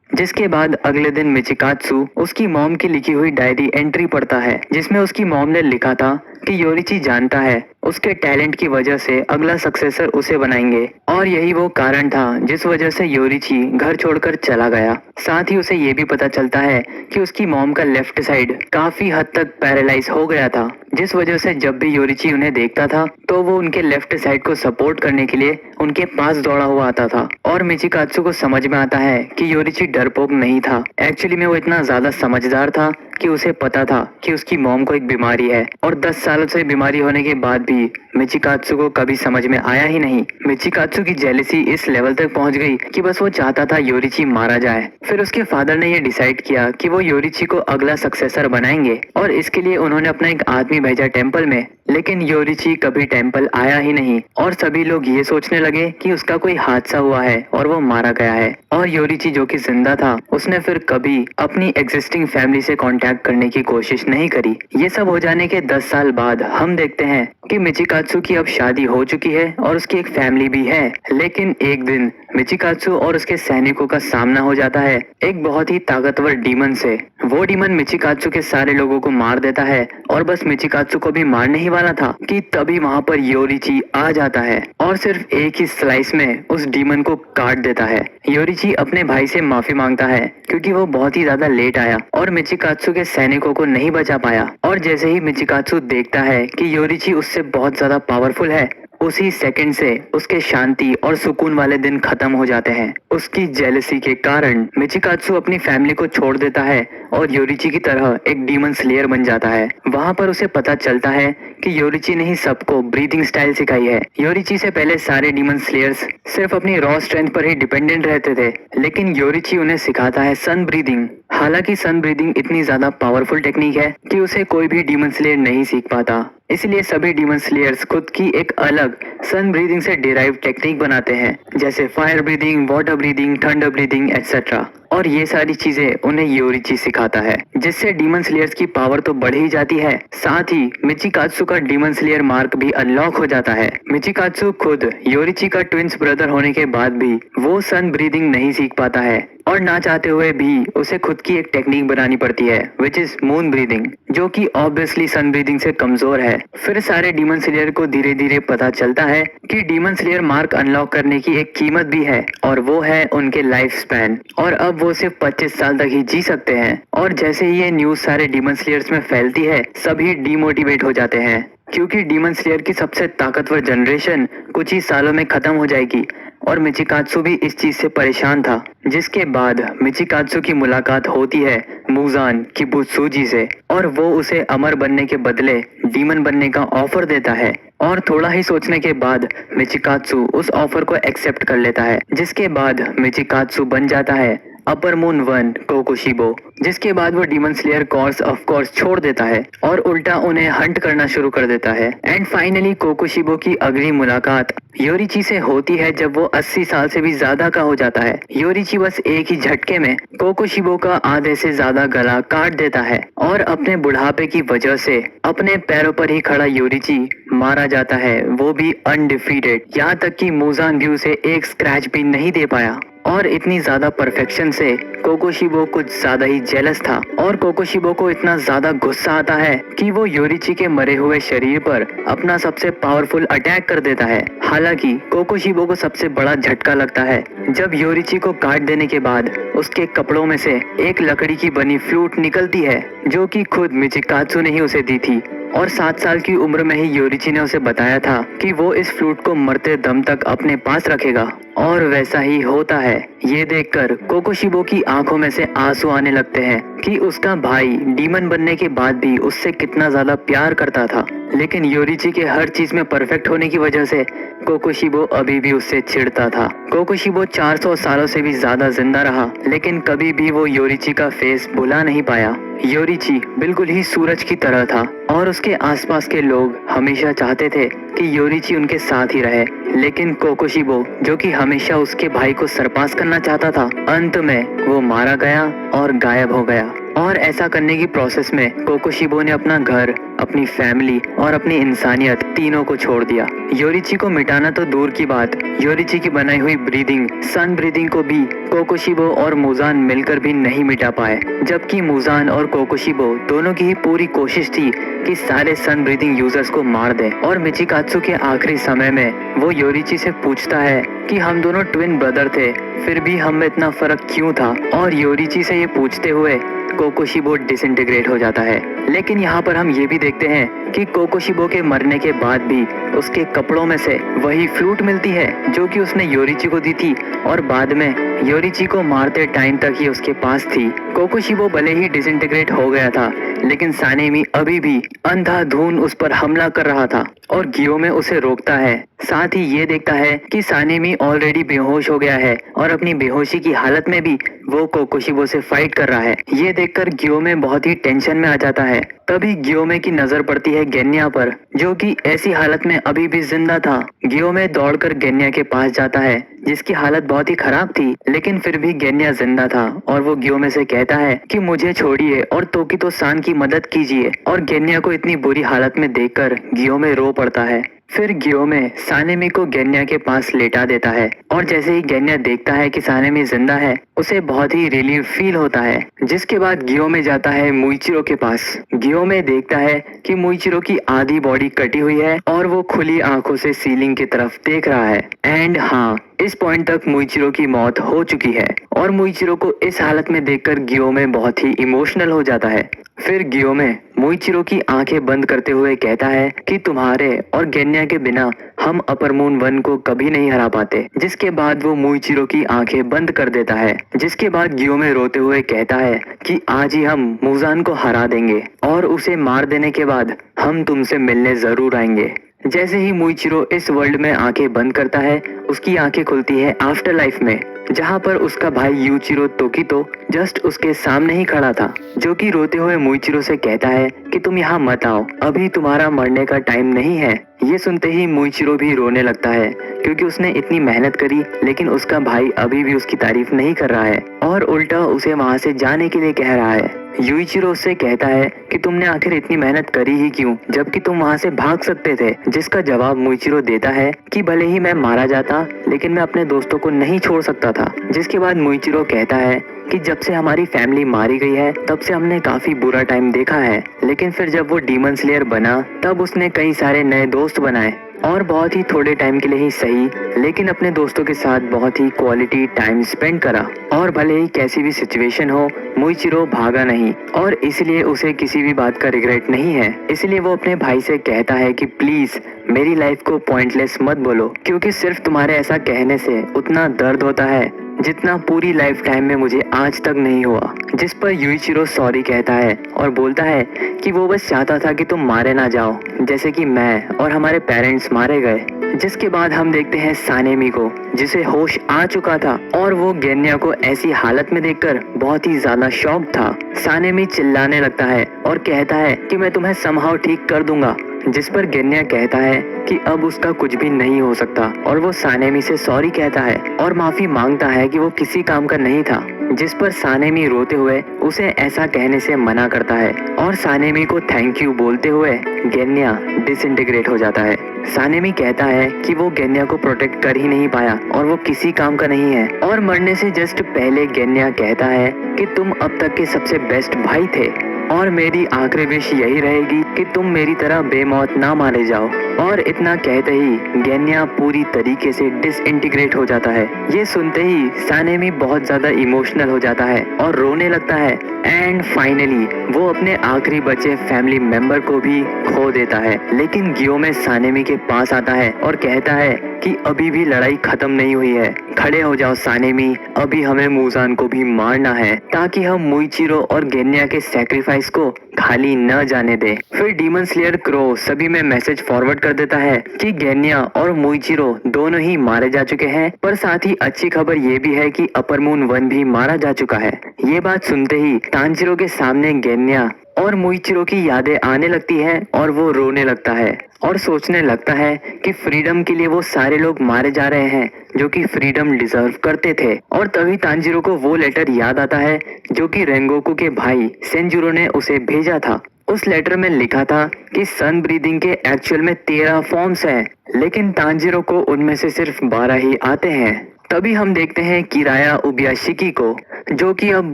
जिसके बाद अगले दिन मिचिकात्सु उसकी मॉम की लिखी हुई डायरी एंट्री पढ़ता है, जिसमें उसकी मॉम ने लिखा था कि योरिची जानता है उसके टैलेंट की वजह से अगला सक्सेसर उसे बनाएंगे और यही वो कारण था जिस वजह से योरिची घर छोड़कर चला गया। साथ ही उसे ये भी पता चलता है कि उसकी मॉम का लेफ्ट साइड काफी हद तक पैरालाइज हो गया था, जिस वजह से जब भी योरिची उन्हें देखता था तो वो उनके लेफ्ट साइड को सपोर्ट करने के लिए उनके पास दौड़ा हुआ आता था। और मिचिकात्सु को समझ में आता है कि योरिची डरपोक नहीं था, एक्चुअली में वो इतना ज्यादा समझदार था कि उसे पता था कि उसकी मॉम को एक बीमारी है और 10 सालों से बीमारी होने के बाद भी मिचिकात्सु को कभी समझ में आया ही नहीं। मिचिकात्सु की जेलसी इस लेवल तक पहुंच गई कि बस वो चाहता था योरिची मारा जाए। फिर उसके फादर ने ये डिसाइड किया कि वो योरिची को अगला सक्सेसर बनाएंगे और इसके लिए उन्होंने अपना एक आदमी भेजा टेम्पल में। लेकिन योरिची कभी टेम्पल आया ही नहीं और सभी लोग ये सोचने लगे कि उसका कोई हादसा हुआ है और वो मारा गया है। और योरिची जो कि जिंदा था उसने फिर कभी अपनी एग्जिस्टिंग फैमिली से कांटेक्ट करने की कोशिश नहीं करी। ये सब हो जाने के 10 साल बाद हम देखते हैं कि मिचिकात्सु की अब शादी हो चुकी है और उसकी एक फैमिली भी है। लेकिन एक दिन मिचिकात्सु और उसके सैनिकों का सामना हो जाता है एक बहुत ही ताकतवर डीमन से। वो डीमन मिचिकात्सु के सारे लोगों को मार देता है और बस मिचिकात्सु को भी मारने ही वाला था कि तभी वहाँ पर योरिची आ जाता है और सिर्फ एक ही स्लाइस में उस डीमन को काट देता है। योरिची अपने भाई से माफी मांगता है क्योंकि वो बहुत ही ज्यादा लेट आया और मिचिकात्सु के सैनिकों को नहीं बचा पाया। और जैसे ही मिचिकात्सु देखता है कि योरिची उससे बहुत ज्यादा पावरफुल है, उसी सेकंड से उसके शांति और सुकून वाले दिन खत्म हो जाते हैं। उसकी जेलसी के कारण मिचिकात्सु अपनी फैमिली को छोड़ देता है और योरिची की तरह एक डीमन स्लेयर बन जाता है। वहाँ पर उसे पता चलता है कि योरिची ने ही सबको ब्रीथिंग स्टाइल सिखाई है। योरिची से पहले सारे डीमन स्लेयर्स सिर्फ अपनी रॉ स्ट्रेंथ पर ही डिपेंडेंट रहते थे, लेकिन योरिची उन्हें सिखाता है सन ब्रीदिंग। हालांकि सन ब्रीदिंग इतनी ज्यादा पावरफुल टेक्निक है कि उसे कोई भी डीमन स्लेयर नहीं सीख पाता। इसलिए सभी डीमन स्लेयर्स खुद की एक अलग सन ब्रीदिंग से डिराइव टेक्निक बनाते हैं, जैसे fire breathing, water breathing, thunder breathing etcetera. और ये सारी चीजें उन्हें योरिची सिखाता है, जिससे डीमन स्लेयर्स की पावर तो बढ़ ही जाती है, साथ ही मिचिकात्सु का डीमन स्लेयर मार्क भी अनलॉक हो जाता है। मिचिकात्सु खुद योरिची का ट्विंस ब्रदर होने के बाद भी वो सन ब्रीदिंग नहीं सीख पाता है, और ना चाहते हुए भी उसे खुद की एक टेक्निक बनानी पड़ती है, विच इज मून ब्रीदिंग, जो कि ऑब्वियसली सन ब्रीदिंग से कमजोर है। फिर सारे डीमन स्लेयर को धीरे धीरे पता चलता है कि डीमन स्लेयर मार्क अनलॉक करने की एक कीमत भी है, और वो है उनके लाइफ स्पैन, और अब वो सिर्फ 25 साल तक ही जी सकते हैं। और जैसे ही ये न्यूज सारे डीमन स्लेयर्स में फैलती है, सभी डीमोटिवेट हो जाते हैं, क्योंकि डीमन स्लेयर की सबसे ताकतवर जनरेशन कुछ ही सालों में खत्म हो जाएगी। और मिचिकात्सु भी इस चीज से परेशान था, जिसके बाद मिचिकात्सु की मुलाकात होती है मुजान किबुत्सुजी से, और वो उसे अमर बनने के बदले डीमन बनने का ऑफर देता है। और थोड़ा ही सोचने के बाद मिचिकात्सु उस ऑफर को एक्सेप्ट कर लेता है, जिसके बाद मिचिकात्सु बन जाता है अपर मून 1 कोकोशिबो। जिसके बाद वो demon slayer course of course छोड़ देता है और उल्टा उन्हें हंट करना शुरू कर देता है। एंड फाइनली कोकोशिबो की अगली मुलाकात योरिची से होती है जब वो 80 साल से भी ज्यादा का हो जाता है। योरिची बस एक ही झटके में कोकोशिबो का आधे से ज्यादा गला काट देता है, और अपने बुढ़ापे की वजह से अपने पैरों पर ही खड़ा योरिची मारा जाता है, वो भी अनडिफीटेड। यहाँ तक कि मुजान भी उसे एक स्क्रैच भी नहीं दे पाया। और इतनी ज्यादा परफेक्शन से कोकोशिबो कुछ ज्यादा ही जेलस था, और कोकोशिबो को इतना ज्यादा गुस्सा आता है कि वो योरिची के मरे हुए शरीर पर अपना सबसे पावरफुल अटैक कर देता है। हालांकि कोकोशिबो को सबसे बड़ा झटका लगता है जब योरिची को काट देने के बाद उसके कपड़ों में से एक लकड़ी की बनी फ्लूट निकलती है, जो कि खुद मिचिकात्सु ने ही उसे दी थी। और 7 साल की उम्र में ही योरिची ने उसे बताया था कि वो इस फ्लूट को मरते दम तक अपने पास रखेगा, और वैसा ही होता है। ये देखकर कोकोशिबो की आंखों में से आंसू आने लगते हैं कि उसका भाई डीमन बनने के बाद भी उससे कितना ज्यादा प्यार करता था, लेकिन योरिची के हर चीज में परफेक्ट होने की वजह से कोकोशिबो अभी भी उससे चिढ़ता था। कोकोशिबो 400 सालों से भी ज्यादा जिंदा रहा, लेकिन कभी भी वो योरिची का फेस भुला नहीं पाया। योरिची बिल्कुल ही सूरज की तरह था, और उसके आसपास के लोग हमेशा चाहते थे कि योरिची उनके साथ ही रहे, लेकिन कोकोशिबो, जो कि हमेशा उसके भाई को सरपास करना चाहता था, अंत में वो मारा गया और गायब हो गया। और ऐसा करने की प्रोसेस में कोकोशिबो ने अपना घर, अपनी फैमिली और अपनी इंसानियत तीनों को छोड़ दिया। योरिची को मिटाना तो दूर की बात, योरिची की बनाई हुई ब्रीदिंग, सन ब्रीदिंग को भी कोकोशिबो और मुजान मिलकर भी नहीं मिटा पाए, जबकि मुजान और कोकोशिबो दोनों की ही पूरी कोशिश थी कि सारे सन ब्रीदिंग यूजर्स को मार दे। और मिचिकात्सु के आखिरी समय में वो योरिची से पूछता है कि हम दोनों ट्विन ब्रदर थे, फिर भी हम में इतना फर्क क्यों था। और योरिची से ये पूछते हुए कोकोशिबो डिसइंटीग्रेट हो जाता है। लेकिन यहाँ पर हम ये भी देखते हैं कि कोकोशिबो के मरने के बाद भी उसके कपड़ों में से वही फ्लूट मिलती है जो कि उसने योरिची को दी थी, और बाद में योरिची को मारते टाइम तक ये उसके पास थी। कोकोशिबो भले ही डिसइंटीग्रेट हो गया था, लेकिन सानेमी अभी भी अंधाधुन उस पर हमला कर रहा था, और गियोमे उसे रोकता है। साथ ही ये देखता है कि सानेमी ऑलरेडी बेहोश हो गया है, और अपनी बेहोशी की हालत में भी वो कोकोशिबो से फाइट कर रहा है। ये देखकर गियोमे बहुत ही टेंशन में आ जाता है। तभी गियोमे की नजर पड़ती है गेन्या पर, जो कि ऐसी हालत में अभी भी जिंदा था। गियोमे दौड़कर गेन्या के पास जाता है, जिसकी हालत बहुत ही खराब थी, लेकिन फिर भी गेन्या जिंदा था, और वो गियोमे से कहता है कि मुझे छोड़िए और तोकितो सान की मदद कीजिए। और गेन्या को इतनी बुरी हालत में देखकर गियोमे रो पड़ता है। फिर गियोमे सानेमी को गेन्या के पास लेटा देता है, और जैसे ही गेन्या देखता है कि सानेमी जिंदा है, उसे बहुत ही रिलीफ फील होता है। जिसके बाद गियोमे जाता है मुइचिरो के पास। गियोमे देखता है कि मुइचिरो की आधी बॉडी कटी हुई है, और वो खुली आंखों से सीलिंग की तरफ देख रहा है। एंड हाँ, इस पॉइंट तक मुइचिरो की मौत हो चुकी है, और मुइचिरो को इस हालत में देखकर गियोमे बहुत ही इमोशनल हो जाता है। फिर गियोमे मुइचिरो की आंखें बंद करते हुए कहता है कि तुम्हारे और गेन्या के बिना हम अपर मून 1 को कभी नहीं हरा पाते। जिसके बाद वो मुइचिरो की आंखें बंद कर देता है। जिसके बाद गियोमे रोते हुए कहता है कि आज ही हम मुजान को हरा देंगे, और उसे मार देने के बाद हम तुमसे मिलने जरूर आएंगे। जैसे ही मुइचिरो इस वर्ल्ड में आंखें बंद करता है, उसकी आंखें खुलती है आफ्टर लाइफ में, जहां पर उसका भाई यूचिरो तोकितो जस्ट उसके सामने ही खड़ा था, जो कि रोते हुए मुइचिरो से कहता है कि तुम यहाँ मत आओ, अभी तुम्हारा मरने का टाइम नहीं है। ये सुनते ही मुइचिरो भी रोने लगता है, क्योंकि उसने इतनी मेहनत करी लेकिन उसका भाई अभी भी उसकी तारीफ नहीं कर रहा है और उल्टा उसे वहां से जाने के लिए कह रहा है। यूइचिरो उससे कहता है कि तुमने आखिर इतनी मेहनत करी ही क्यों, जबकि तुम वहां से भाग सकते थे। जिसका जवाब मुइचिरो देता है कि भले ही मैं मारा जाता लेकिन मैं अपने दोस्तों को नहीं छोड़ सकता था। जिसके बाद मुइचिरो कहता है कि जब से हमारी फैमिली मारी गई है तब से हमने काफी बुरा टाइम देखा है, लेकिन फिर जब वो डीमन स्लेयर बना तब उसने कई सारे नए दोस्त बनाए और बहुत ही थोड़े टाइम के लिए ही सही, लेकिन अपने दोस्तों के साथ बहुत ही क्वालिटी टाइम स्पेंड करा। और भले ही कैसी भी सिचुएशन हो, मुइचिरो भागा नहीं और इसलिए उसे किसी भी बात का रिग्रेट नहीं है। इसलिए वो अपने भाई से कहता है कि प्लीज मेरी लाइफ को पॉइंटलेस मत बोलो, क्योंकि सिर्फ तुम्हारे ऐसा कहने से उतना दर्द होता है जितना पूरी लाइफ टाइम में मुझे आज तक नहीं हुआ। जिस पर यूइचिरो सॉरी कहता है और बोलता है कि वो बस चाहता था कि तुम मारे ना जाओ, जैसे कि मैं और हमारे पेरेंट्स मारे गए। जिसके बाद हम देखते हैं सानेमी को, जिसे होश आ चुका था और वो गेन्या को ऐसी हालत में देखकर बहुत ही ज्यादा शॉक था। सानेमी चिल्लाने लगता है और कहता है कि मैं तुम्हें समहाउ ठीक कर दूंगा। जिस पर गेन्या कहता है कि अब उसका कुछ भी नहीं हो सकता और वो सानेमी से सॉरी कहता है और माफी मांगता है कि वो किसी काम का नहीं था। जिस पर सानेमी रोते हुए उसे ऐसा कहने से मना करता है और सानेमी को थैंक यू बोलते हुए गेन्या डिसइंटीग्रेट हो जाता है। सानेमी कहता है कि वो गेन्या को प्रोटेक्ट कर ही नहीं पाया और वो किसी काम का नहीं है और मरने से जस्ट पहले गेन्या कहता है कि तुम अब तक के सबसे बेस्ट भाई थे और मेरी आखिरी विश यही रहेगी कि तुम मेरी तरह बेमौत ना मारे जाओ। और इतना कहते ही गेन्या पूरी तरीके से डिसइंटीग्रेट हो जाता है। ये सुनते ही सानेमी बहुत ज्यादा इमोशनल हो जाता है और रोने लगता है एंड फाइनली वो अपने आखिरी बचे फैमिली मेंबर को भी खो देता है। लेकिन गियोमे सानेमी के पास आता है और कहता है कि अभी भी लड़ाई खत्म नहीं हुई है, खड़े हो जाओ सानेमी, अभी हमें मुजान को भी मारना है ताकि हम मुइचिरो और गेन्या के सैक्रिफाइस को खाली न जाने दे। फिर डीमन स्लेयर क्रो सभी में मैसेज फॉरवर्ड कर देता है कि गेन्या और मुइचिरो दोनों ही मारे जा चुके हैं, पर साथ ही अच्छी खबर ये भी है कि अपर मून 1 भी मारा जा चुका है। ये बात सुनते ही तांजीरो के सामने गेन्या और मुइचिरो की यादें आने लगती है और वो रोने लगता है और सोचने लगता है कि फ्रीडम के लिए वो सारे लोग मारे जा रहे हैं जो कि फ्रीडम डिजर्व करते थे। और तभी तांजीरो को वो लेटर याद आता है जो कि रेंगोकू के भाई सेंजुरो ने उसे भेजा था। उस लेटर में लिखा था कि सन ब्रीदिंग के एक्चुअल में 13 फॉर्म्स हैं, लेकिन तांजीरो को उनमें से सिर्फ 12 ही आते हैं। तभी हम देखते हैं किराया उबियाशिकी को, जो कि अब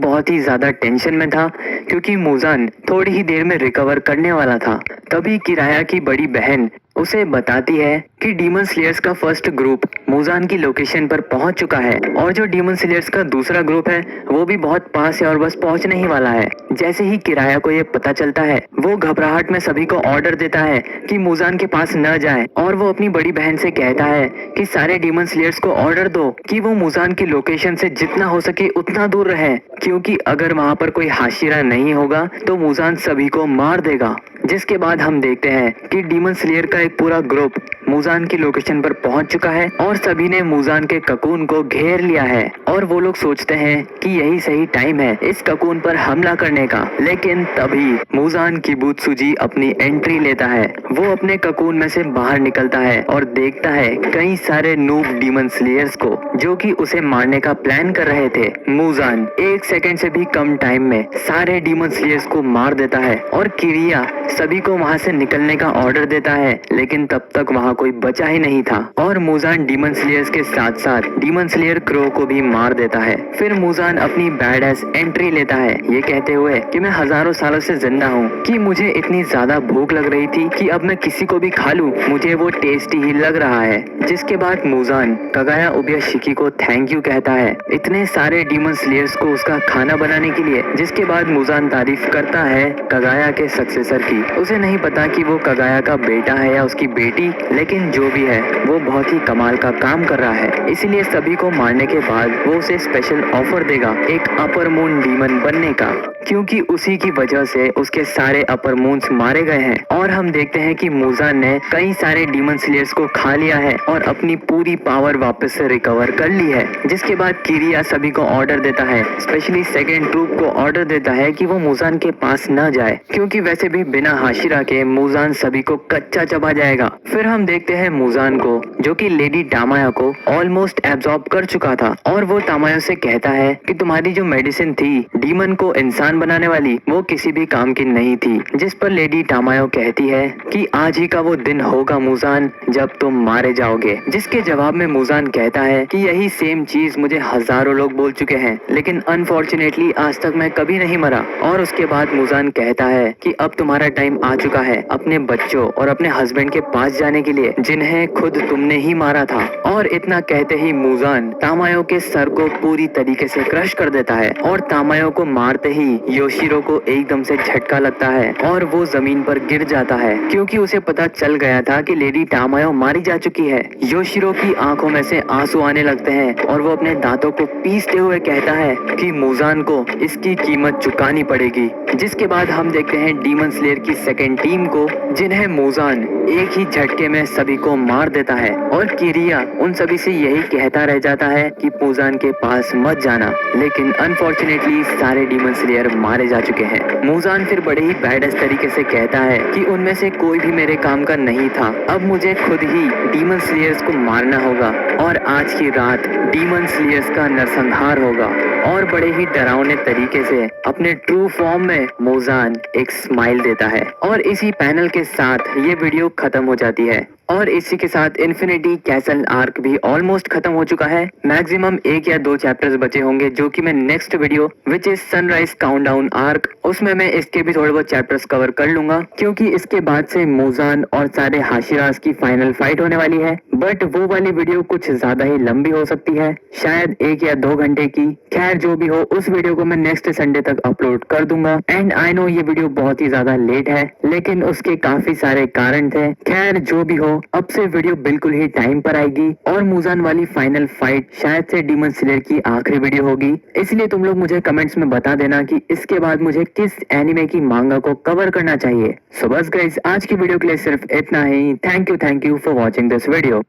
बहुत ही ज्यादा टेंशन में था क्योंकि मुजान थोड़ी ही देर में रिकवर करने वाला था। तभी किराया की बड़ी बहन उसे बताती है कि डीमन स्लेयर्स का फर्स्ट ग्रुप मुजान की लोकेशन पर पहुंच चुका है और जो डीमन स्लेयर्स का दूसरा ग्रुप है वो भी बहुत पास है और बस पहुंचने ही वाला है। जैसे ही किराया को ये पता चलता है वो घबराहट में सभी को ऑर्डर देता है कि मुजान के पास न जाए और वो अपनी बड़ी बहन से कहता है कि सारे डीमन स्लेयर्स को ऑर्डर दो कि वो मुजान की लोकेशन से जितना हो सके उतना दूर रहे, क्योंकि अगर वहाँ पर कोई हाशिरा नहीं होगा तो मुजान सभी को मार देगा। जिसके बाद हम देखते हैं कि डीमन स्लेयर का एक पूरा ग्रुप मुजान की लोकेशन पर पहुंच चुका है और सभी ने मुजान के ककून को घेर लिया है और वो लोग सोचते हैं कि यही सही टाइम है इस ककून पर हमला करने का। लेकिन तभी मुजान किबुत्सुजी अपनी एंट्री लेता है। वो अपने ककून में से बाहर निकलता है और देखता है कई सारे नूब डीमन स्लेयर्स को जो कि उसे मारने का प्लान कर रहे थे। मुजान 1 सेकंड से भी कम टाइम में सारे डीमन स्लेयर्स को मार देता है और किरिया सभी को वहां से निकलने का ऑर्डर देता है, लेकिन तब तक वहां कोई बचा ही नहीं था और मुजान डीमन स्लेयर्स के साथ साथ डीमन स्लेयर क्रो को भी मार देता है। फिर मुजान अपनी बैडएस एंट्री लेता है ये कहते हुए कि मैं हजारों सालों से जिंदा हूँ, कि मुझे इतनी ज्यादा भूख लग रही थी कि अब मैं किसी को भी खा लूं, मुझे वो टेस्टी ही लग रहा है। जिसके बाद मुजान कगाया उबियाशिकी को थैंक यू कहता है इतने सारे डीमन स्लेयर्स को उसका खाना बनाने के लिए। जिसके बाद मुजान तारीफ करता है कगाया के सक्सेसर की। उसे नहीं पता कि वो कगाया का बेटा है या उसकी बेटी, लेकिन लेकिन जो भी है वो बहुत ही कमाल का काम कर रहा है, इसीलिए सभी को मारने के बाद वो उसे स्पेशल ऑफर देगा एक अपर मून डीमन बनने का, क्योंकि उसी की वजह से उसके सारे अपर मून्स मारे गए हैं। और हम देखते हैं कि मूजान ने कई सारे डीमन स्लेयर्स को खा लिया है और अपनी पूरी पावर वापस से रिकवर कर ली है, जिसके बाद किरिया सभी को ऑर्डर देता है, स्पेशली सेकंड ट्रूप को ऑर्डर देता है कि वो मूजान के पास न जाए, क्योंकि वैसे भी बिना हाशिरा के मूजान सभी को कच्चा चबा जाएगा। फिर हम देखते हैं मूजान को, जो कि लेडी टामाया को ऑलमोस्ट एब्जॉर्ब कर चुका था, और वो टामाया से कहता है कि तुम्हारी जो मेडिसिन थी डीमन को इंसान बनाने वाली, वो किसी भी काम की नहीं थी। जिस पर लेडी टामायो कहती है कि आज ही का वो दिन होगा मूजान जब तुम मारे जाओगे, जिसके जवाब में मूजान कहता है कि यही सेम चीज मुझे हजारों लोग बोल चुके हैं, लेकिन अनफॉर्चुनेटली आज तक मैं कभी नहीं मरा। और उसके बाद मूजान कहता है कि अब तुम्हारा टाइम आ चुका है अपने बच्चों और अपने हस्बैंड के पास जाने के लिए, जिन्हें खुद तुमने ही मारा था। और इतना कहते ही मूजान तामायो के सर को पूरी तरीके से क्रश कर देता है, और तामायो को मारते ही योशिरो को एकदम से झटका लगता है और वो जमीन पर गिर जाता है, क्योंकि उसे पता चल गया था कि लेडी टामायो मारी जा चुकी है। योशिरो की आंखों में से आंसू आने लगते हैं और वो अपने दांतों को पीसते हुए कहता है कि मूजान को इसकी कीमत चुकानी पड़ेगी। जिसके बाद हम देखते हैं डीमन स्लेयर की सेकेंड टीम को, जिन्हें मूजान एक ही झटके में सभी को मार देता है, और किरिया उन सभी से यही कहता रह जाता है कि मूजान के पास मत जाना, लेकिन अनफॉर्चुनेटली सारे डीमन स्लेयर मारे जा चुके हैं। मूजान फिर बड़े ही बैडस तरीके से कहता है कि उनमें से कोई भी मेरे काम का नहीं था, अब मुझे खुद ही डीमन स्लेयर्स को मारना होगा, और आज की रात डीमन स्लेयर्स का नरसंहार होगा। और बड़े ही डरावने तरीके से अपने ट्रू फॉर्म में मूजान एक स्माइल देता है, और इसी पैनल के साथ ये वीडियो खत्म हो जाती है। और इसी के साथ इन्फिनिटी कैसल आर्क भी ऑलमोस्ट खत्म हो चुका है। मैक्सिमम 1 या 2 चैप्टर्स बचे होंगे, जो कि मैं next video which is sunrise countdown arc, उसमें मैं इसके भी थोड़े बहुत चैप्टर्स कवर कर लूंगा, क्योंकि इसके बाद से मूजान और सारे हाशिरास की फाइनल फाइट होने वाली है। बट वो वाली वीडियो कुछ ज्यादा ही लंबी हो सकती है, शायद 1 या 2 घंटे की। खैर जो भी हो, उस वीडियो को मैं नेक्स्ट संडे तक अपलोड कर दूंगा। एंड आई नो ये वीडियो बहुत ही ज्यादा लेट है, लेकिन उसके काफी सारे कारण थे। खैर जो भी हो, अब से वीडियो बिल्कुल ही टाइम पर आएगी, और मूजान वाली फाइनल फाइट शायद से डीमन स्लेयर की आखिरी वीडियो होगी। इसलिए तुम लोग मुझे कमेंट्स में बता देना कि इसके बाद मुझे किस एनिमे की मांगा को कवर करना चाहिए। सो बस गाइस, आज की वीडियो के लिए सिर्फ इतना ही। Thank you for watching this video.